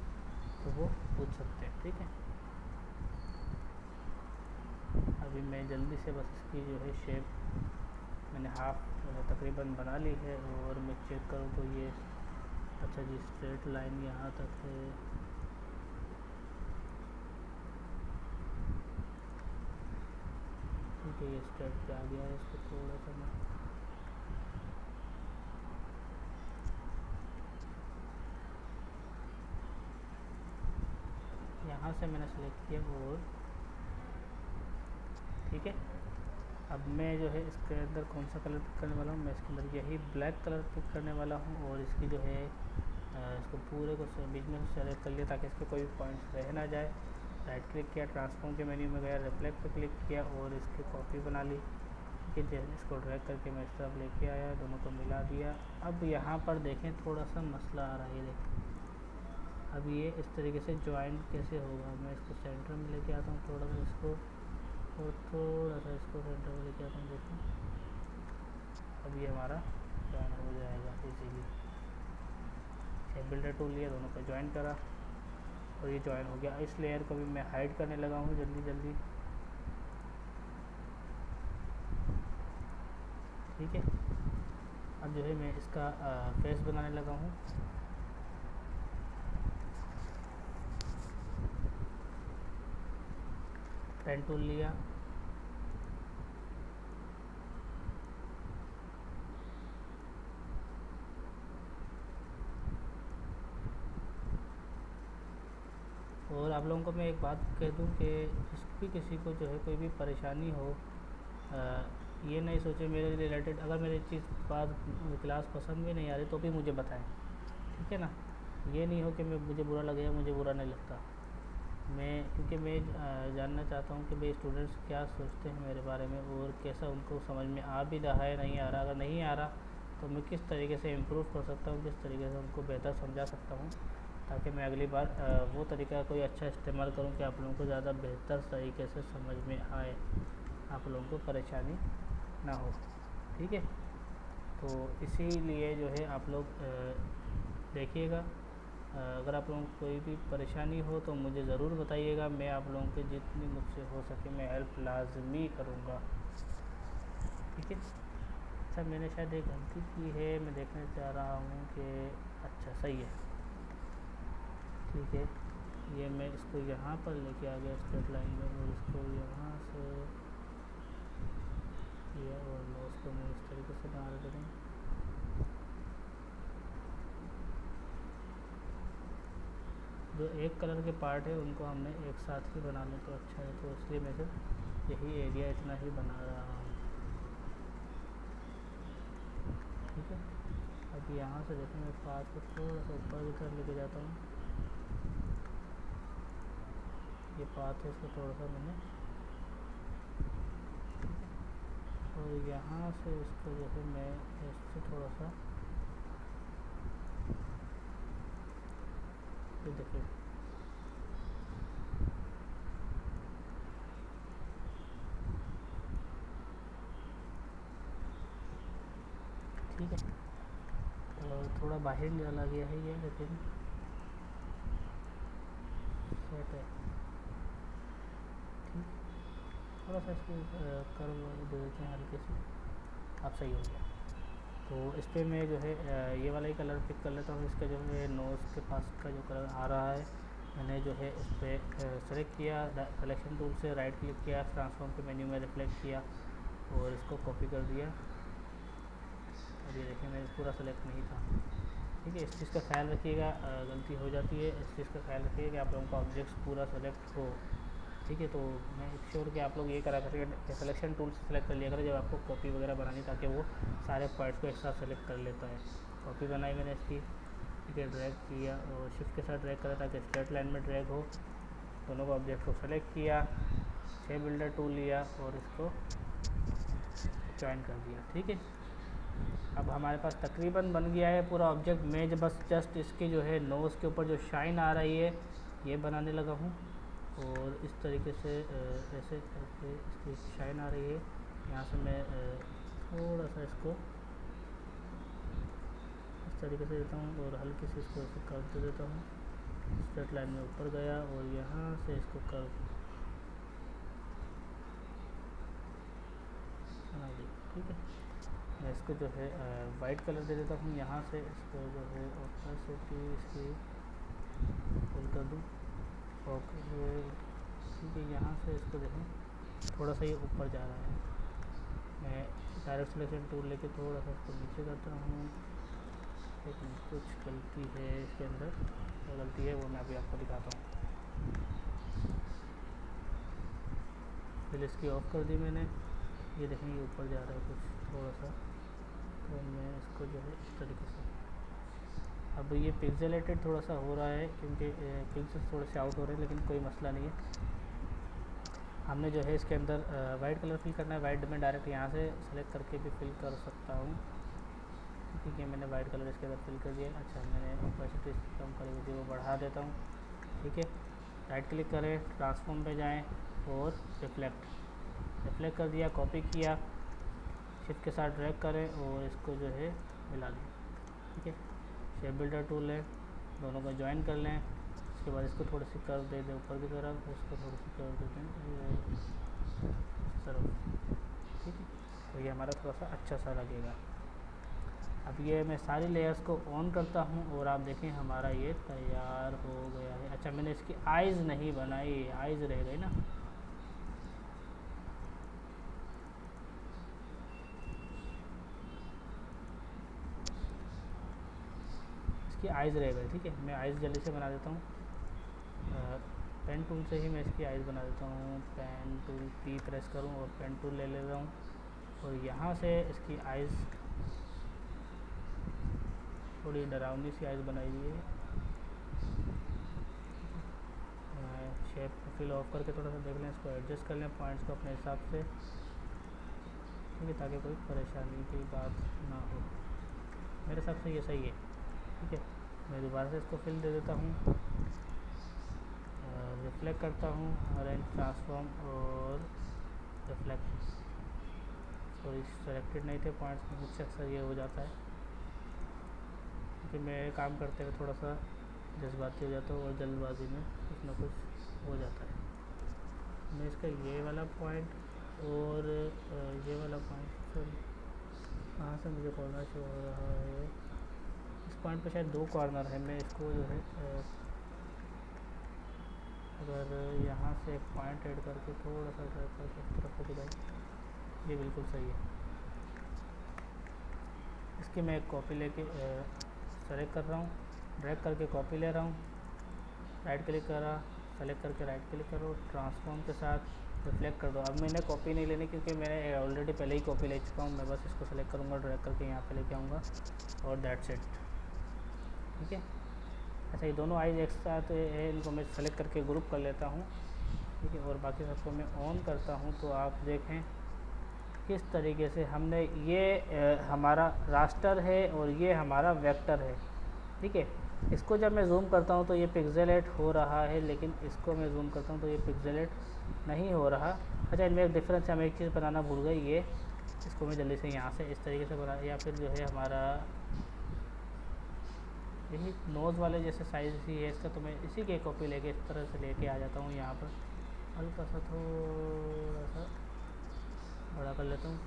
तो वो पूछ सकते हैं। ठीक है, अभी मैं जल्दी से बस इसकी जो है शेप मैंने हाफ तकरीबन बना ली है, और मैं चेक करूँ तो ये अच्छा जी स्ट्रेट लाइन यहाँ तक है। ठीक है, ये स्ट्रेट पे आ गया है, इसको थोड़ा सा मैं यहाँ से मैंने सेलेक्ट किया और ठीक है, अब मैं जो है इसके अंदर कौन सा कलर पिक करने वाला हूँ, मैं इसके अंदर यही ब्लैक कलर पिक करने वाला हूँ, और इसकी जो है इसको पूरे को बीच में सेलेक्ट कर लिया ताकि इस पर कोई पॉइंट्स रह ना जाए। राइट क्लिक किया, ट्रांसफॉर्म के मेन्यू में गया, रिफ्लेक्ट पे क्लिक किया और इसकी कॉपी बना ली। ठीक है, इसको ड्रैग करके मैं इस तरफ लेके आया, दोनों को मिला दिया। अब यहाँ पर देखें थोड़ा सा मसला आ रहा है, देखें अब ये इस तरीके से ज्वाइंट कैसे होगा। मैं इसको सेंटर में लेके आता हूँ, थोड़ा सा इसको और थोड़ा सा इसको सेंटर में लेके आता हूँ। देखो अब ये हमारा ज्वाइन हो जाएगा इजीली। बिल्डर टूल लिया, दोनों को ज्वाइन करा और ये ज्वाइन हो गया। इस लेयर को भी मैं हाइड करने लगा हूँ जल्दी जल्दी। ठीक है, अब जो है मैं इसका फेस बनाने लगा हूँ। पेन टूल लिया, और आप लोगों को मैं एक बात कह दूं कि जिस भी किसी को जो है कोई भी परेशानी हो, ये नहीं सोचे मेरे रिलेटेड, अगर मेरी चीज़ बात क्लास पसंद भी नहीं आ रही तो भी मुझे बताएं। ठीक है ना, ये नहीं हो कि मुझे बुरा लगे या मुझे बुरा नहीं लगता। मैं क्योंकि मैं जानना चाहता हूँ कि भाई स्टूडेंट्स क्या सोचते हैं मेरे बारे में और कैसा उनको समझ में आ भी रहा है, नहीं आ रहा। अगर नहीं आ रहा तो मैं किस तरीके से इम्प्रूव कर सकता हूँ, किस तरीके से उनको बेहतर समझा सकता हूँ, ताकि मैं अगली बार वो तरीका कोई अच्छा इस्तेमाल करूँ कि आप लोगों को ज़्यादा बेहतर तरीके से समझ में आए, आप लोगों को परेशानी ना हो। ठीक है, तो इसीलिए जो है आप लोग देखिएगा, अगर आप लोगों को कोई भी परेशानी हो तो मुझे ज़रूर बताइएगा। मैं आप लोगों की जितनी मुझसे हो सके मैं हेल्प लाजमी करूँगा। ठीक है, अच्छा मैंने शायद एक गलती की है, मैं देखना चाह रहा हूँ कि अच्छा सही है। ठीक है, ये मैं इसको यहाँ पर लेके आ गया स्ट्रेट लाइन में, और इसको यहाँ से किया और मैं इसको मैं इस तरीके से बना देता हूँ। जो एक कलर के पार्ट है उनको हमने एक साथ ही बना लें तो अच्छा है, तो इसलिए मैं सिर्फ यही एरिया इतना ही बना रहा हूँ। ठीक है, अब यहाँ से देखें मैं पाथ को थोड़ा सा ऊपर की तरफ लेके जाता हूँ। ये पाथ है, इसको थोड़ा सा मैंने और यहाँ से इसको जो है मैं इससे थोड़ा सा ये देखिए ठीक है। थोड़ा बाहर निकला गया है ये, लेकिन सेट है ठीक। थोड़ा सा इसको कर्व दे देते हैं हल्के से, अब सही हो गया। तो इस पर मैं जो है ये वाला ही कलर पिक कर लेता हूँ। इसका जो है नोज़ के पास का जो कलर आ रहा है, मैंने जो है इस पर सेलेक्ट किया, सिलेक्शन टूल से राइट क्लिक किया, ट्रांसफॉर्म के मेन्यू में रिफ्लेक्ट किया और इसको कॉपी कर दिया। अब ये देखिए मैं पूरा सेलेक्ट नहीं था, ठीक है। इस चीज़ का ख्याल रखिएगा, गलती हो जाती है। इस चीज़ का ख्याल रखिएगा कि आप लोगों का ऑब्जेक्ट्स पूरा सेलेक्ट हो, ठीक है। तो मैं श्योर कि आप लोग ये करा करेंगे, सिलेक्शन टूल से सेलेक्ट कर लिया करें जब आपको कॉपी वगैरह बनानी, ताकि वो सारे पार्ट्स को एक साथ सेलेक्ट कर लेता है। कॉपी बनाई मैंने इसकी, ठीक है, ड्रैग किया और शिफ्ट के साथ ड्रैग करा ताकि स्ट्रेट लाइन में ड्रैग हो। दोनों को ऑब्जेक्ट को सेलेक्ट किया, शेप बिल्डर टूल लिया और इसको ज्वाइन कर दिया, ठीक है। अब हमारे पास तकरीबन बन गया है पूरा ऑब्जेक्ट। मैं बस जस्ट इसकी जो है नोज़ के ऊपर जो शाइन आ रही है ये बनाने लगा हूँ, और इस तरीके से ऐसे करके इसकी शाइन आ रही है। यहाँ से मैं थोड़ा सा इसको इस तरीके से देता हूँ और हल्की से इसको ऐसे कर्व दे देता हूँ। स्ट्रेट लाइन में ऊपर गया और यहाँ से इसको कर्व बना दिया, ठीक है। मैं इसको जो है वाइट कलर दे देता हूँ। यहाँ से इसको जो है ऑपेसिटी इसकी फुल कर दूँ, ठीक है। यहाँ से इसको जो है थोड़ा सा ये ऊपर जा रहा है, मैं डायरेक्ट सिलेक्शन टूल लेके थोड़ा सा इसको नीचे करता हूँ, लेकिन कुछ गलती है इसके अंदर। क्या गलती है वो मैं अभी आपको दिखाता हूँ। फिर इसकी ऑफ कर दी मैंने, ये देखेंगे ऊपर जा रहा है कुछ थोड़ा सा, तो मैं इसको जो है इस तरीके से, अब ये पिक्सेलेटेड थोड़ा सा हो रहा है क्योंकि पिक्सेल्स थोड़े से आउट हो रहे हैं, लेकिन कोई मसला नहीं है। हमने जो है इसके अंदर वाइट कलर फिल करना है। वाइट में डायरेक्ट यहाँ से सेलेक्ट करके भी फिल कर सकता हूँ, ठीक है। मैंने वाइट कलर इसके अंदर फिल कर दिया। अच्छा, मैंने ऑपेसिटी कम करी हुई थी वो बढ़ा देता हूँ, ठीक है। राइट क्लिक करें, ट्रांसफॉर्म पे जाएं और रिफ्लेक्ट कर दिया, कॉपी किया, शिफ्ट के साथ ड्रैग करें और इसको जो है मिला दें, ठीक है। शेप बिल्डर टूल लें, दोनों को ज्वाइन कर लें। उसके बाद इसको थोड़ी सी कर्व दे दें ऊपर की तरफ, उसको थोड़ी सी कर्व दे दें इस तरफ, ठीक है। तो ये हमारा थोड़ा सा अच्छा सा लगेगा। अब ये मैं सारी लेयर्स को ऑन करता हूँ और आप देखें हमारा ये तैयार हो गया है। अच्छा, मैंने इसकी आइज़ नहीं बनाई, आइज़ रह गई ना, इसकी आइज़ रह गई, ठीक है। मैं आइज़ जल्दी से बना देता हूँ। पेन टूल से ही मैं इसकी आइज़ बना देता हूँ। पेन टूल पी प्रेस करूँ और पेन टूल ले लेता हूँ और यहाँ से इसकी आइज़ थोड़ी डरावनी सी आइज़ बनाई हुई है। शेप को फिल ऑफ करके थोड़ा सा देख लें, इसको एडजस्ट कर लें पॉइंट्स को अपने हिसाब से, ठीक है, ताकि कोई परेशानी की बात ना हो। मेरे हिसाब से ये सही है, ठीक है। मैं दोबारा से इसको फिल दे देता हूँ, रिफ्लेक्ट करता हूँ, अरेंज, ट्रांसफॉर्म और रिफ्लेक्ट। सॉरी, सेलेक्टेड नहीं थे पॉइंट्स, मुझसे अक्सर ये हो जाता है क्योंकि मैं काम करते हुए थोड़ा सा जज्बाती हो जाता हूँ और जल्दबाजी में कुछ ना कुछ हो जाता है। मैं इसका ये वाला पॉइंट और ये वाला पॉइंट, सॉरी कहाँ से मुझे कॉर्नर शो हो रहा है, इस पॉइंट पे शायद दो कॉर्नर है। मैं इसको जो है अगर यहाँ से एक पॉइंट ऐड करके थोड़ा सा ड्रैग करके इस तरफ लेके जाए, ये बिल्कुल सही है। इसकी मैं एक कॉपी लेके सेलेक्ट कर रहा हूँ, ड्रैग करके कॉपी ले रहा हूँ, राइट क्लिक करा, सेलेक्ट करके राइट क्लिक करो, ट्रांसफॉर्म के साथ रिफ्लेक्ट कर दो। अब मैंने कॉपी नहीं लेनी क्योंकि मैंने ऑलरेडी पहले ही कॉपी ले चुका हूँ। मैं बस इसको सेलेक्ट करूँगा, ड्रैग करके यहाँ पे लेके आऊँगा और दैट्स इट, ठीक है। अच्छा, ये दोनों आइज एक साथ है, इनको मैं सेलेक्ट करके ग्रुप कर लेता हूँ, ठीक है। और बाकी सबको मैं ऑन करता हूँ तो आप देखें किस तरीके से हमने ये हमारा रास्टर है और ये हमारा वेक्टर है, ठीक है। इसको जब मैं जूम करता हूँ तो ये पिक्सेलेट हो रहा है, लेकिन इसको मैं जूम करता हूँ तो ये पिक्सेलेट नहीं हो रहा। अच्छा, इनमें एक डिफरेंस है, हम एक चीज़ बनाना भूल गए, ये इसको मैं जल्दी से यहाँ से इस तरीके से बना, या फिर जो है हमारा यही नोज़ वाले जैसे साइज़ ही है इसका, तो मैं इसी की कॉपी लेके इस तरह से लेके आ जाता हूँ। यहाँ पर हल्का सा थोड़ा सा बड़ा कर लेता हूँ।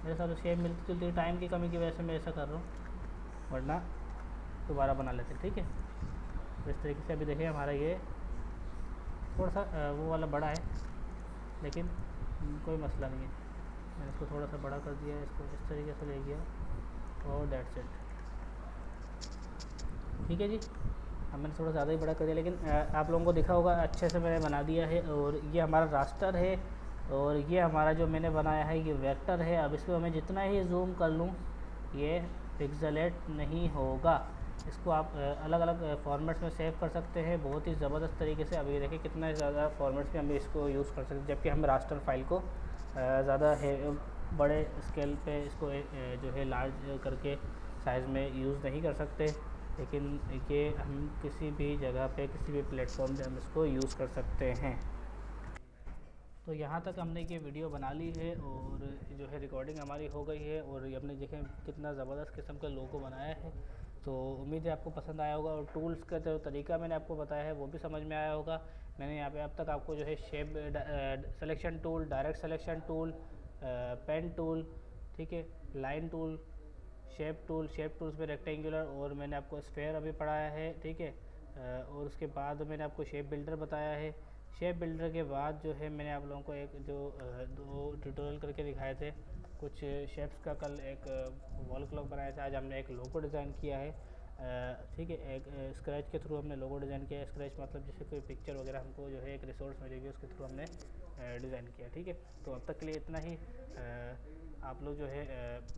मेरे साथ शेप मिलती जुलती, टाइम की कमी की वजह से मैं ऐसा कर रहा हूँ, वरना दोबारा बना लेते, ठीक है। तो इस तरीके से अभी देखिए हमारा ये थोड़ा सा वो वाला बड़ा है, लेकिन कोई मसला नहीं है। मैंने इसको थोड़ा सा बड़ा कर दिया, इसको इस तरीके से ले गया और दैट्स इट, ठीक है जी। अब मैंने थोड़ा ज़्यादा ही बड़ा कर दिया, लेकिन आप लोगों को दिखा होगा अच्छे से मैंने बना दिया है। और ये हमारा रास्टर है और ये हमारा जो मैंने बनाया है ये वेक्टर है। अब इसको मैं जितना ही जूम कर लूँ ये पिक्सेलेट नहीं होगा। इसको आप अलग अलग फॉर्मेट्स में सेव कर सकते हैं बहुत ही ज़बरदस्त तरीके से। अभी देखिए कितना ज़्यादा फॉर्मेट्स में हम इसको यूज़ कर सकते हैं, जबकि हम रास्टर फाइल को ज़्यादा बड़े स्केल पे इसको जो है लार्ज करके साइज़ में यूज़ नहीं कर सकते, लेकिन ये हम किसी भी जगह पे किसी भी प्लेटफॉर्म पे हम इसको यूज़ कर सकते हैं। तो यहाँ तक हमने ये वीडियो बना ली है और जो है रिकॉर्डिंग हमारी हो गई है, और ये हमने देखें कितना ज़बरदस्त किस्म का लोगो बनाया है। तो उम्मीद है आपको पसंद आया होगा, और टूल्स का जो तरीका मैंने आपको बताया है वो भी समझ में आया होगा। मैंने यहाँ पे अब तक आपको जो है shape selection tool, direct selection tool, pen tool, ठीक है, लाइन टूल, शेप टूल्स में रेक्टेंगुलर, और मैंने आपको स्फेयर अभी पढ़ाया है, ठीक है। और उसके बाद मैंने आपको शेप बिल्डर बताया है। शेप बिल्डर के बाद जो है मैंने आप लोगों को एक जो दो ट्यूटोरियल करके दिखाए थे कुछ शेप्स का, कल एक वॉल क्लॉक बनाया था, आज हमने एक लोगो डिज़ाइन किया है, ठीक है। एक स्क्रैच के थ्रू हमने लोगो डिज़ाइन किया है। स्क्रैच मतलब जैसे कोई पिक्चर वगैरह हमको जो है एक रिसोर्स मिलेगी उसके थ्रू हमने डिज़ाइन किया, ठीक है। तो अब तक के लिए इतना ही। आप लोग जो है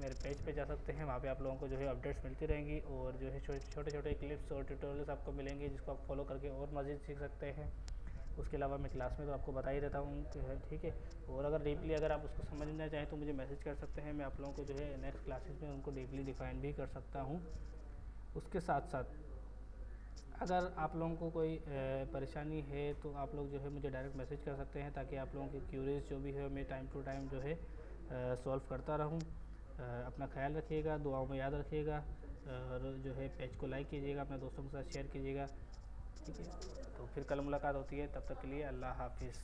मेरे पेज पे जा सकते हैं, वहाँ पे आप लोगों को जो है अपडेट्स मिलती रहेंगी, और जो है छोटे छोटे क्लिप्स और ट्यूटोरियल्स आपको मिलेंगे जिसको आप फॉलो करके और मज़ीद सीख सकते हैं। उसके अलावा मैं क्लास में तो आपको बता ही रहता हूँ, ठीक है। और अगर डीपली अगर आप उसको समझना चाहें तो मुझे मैसेज कर सकते हैं, मैं आप लोगों को जो है नेक्स्ट क्लासेस में उनको डीपली डिफाइन भी कर सकता हूँ। उसके साथ साथ अगर आप लोगों को कोई परेशानी है तो आप लोग जो है मुझे डायरेक्ट मैसेज कर सकते हैं, ताकि आप लोगों की क्यूरीज जो भी है मैं टाइम टू टाइम जो है सॉल्व करता रहूँ। अपना ख्याल रखिएगा, दुआओं में याद रखिएगा, और जो है पेज को लाइक कीजिएगा, अपने दोस्तों के साथ शेयर कीजिएगा, ठीक है। तो फिर कल मुलाकात होती है, तब तक के लिए अल्लाह हाफिज़।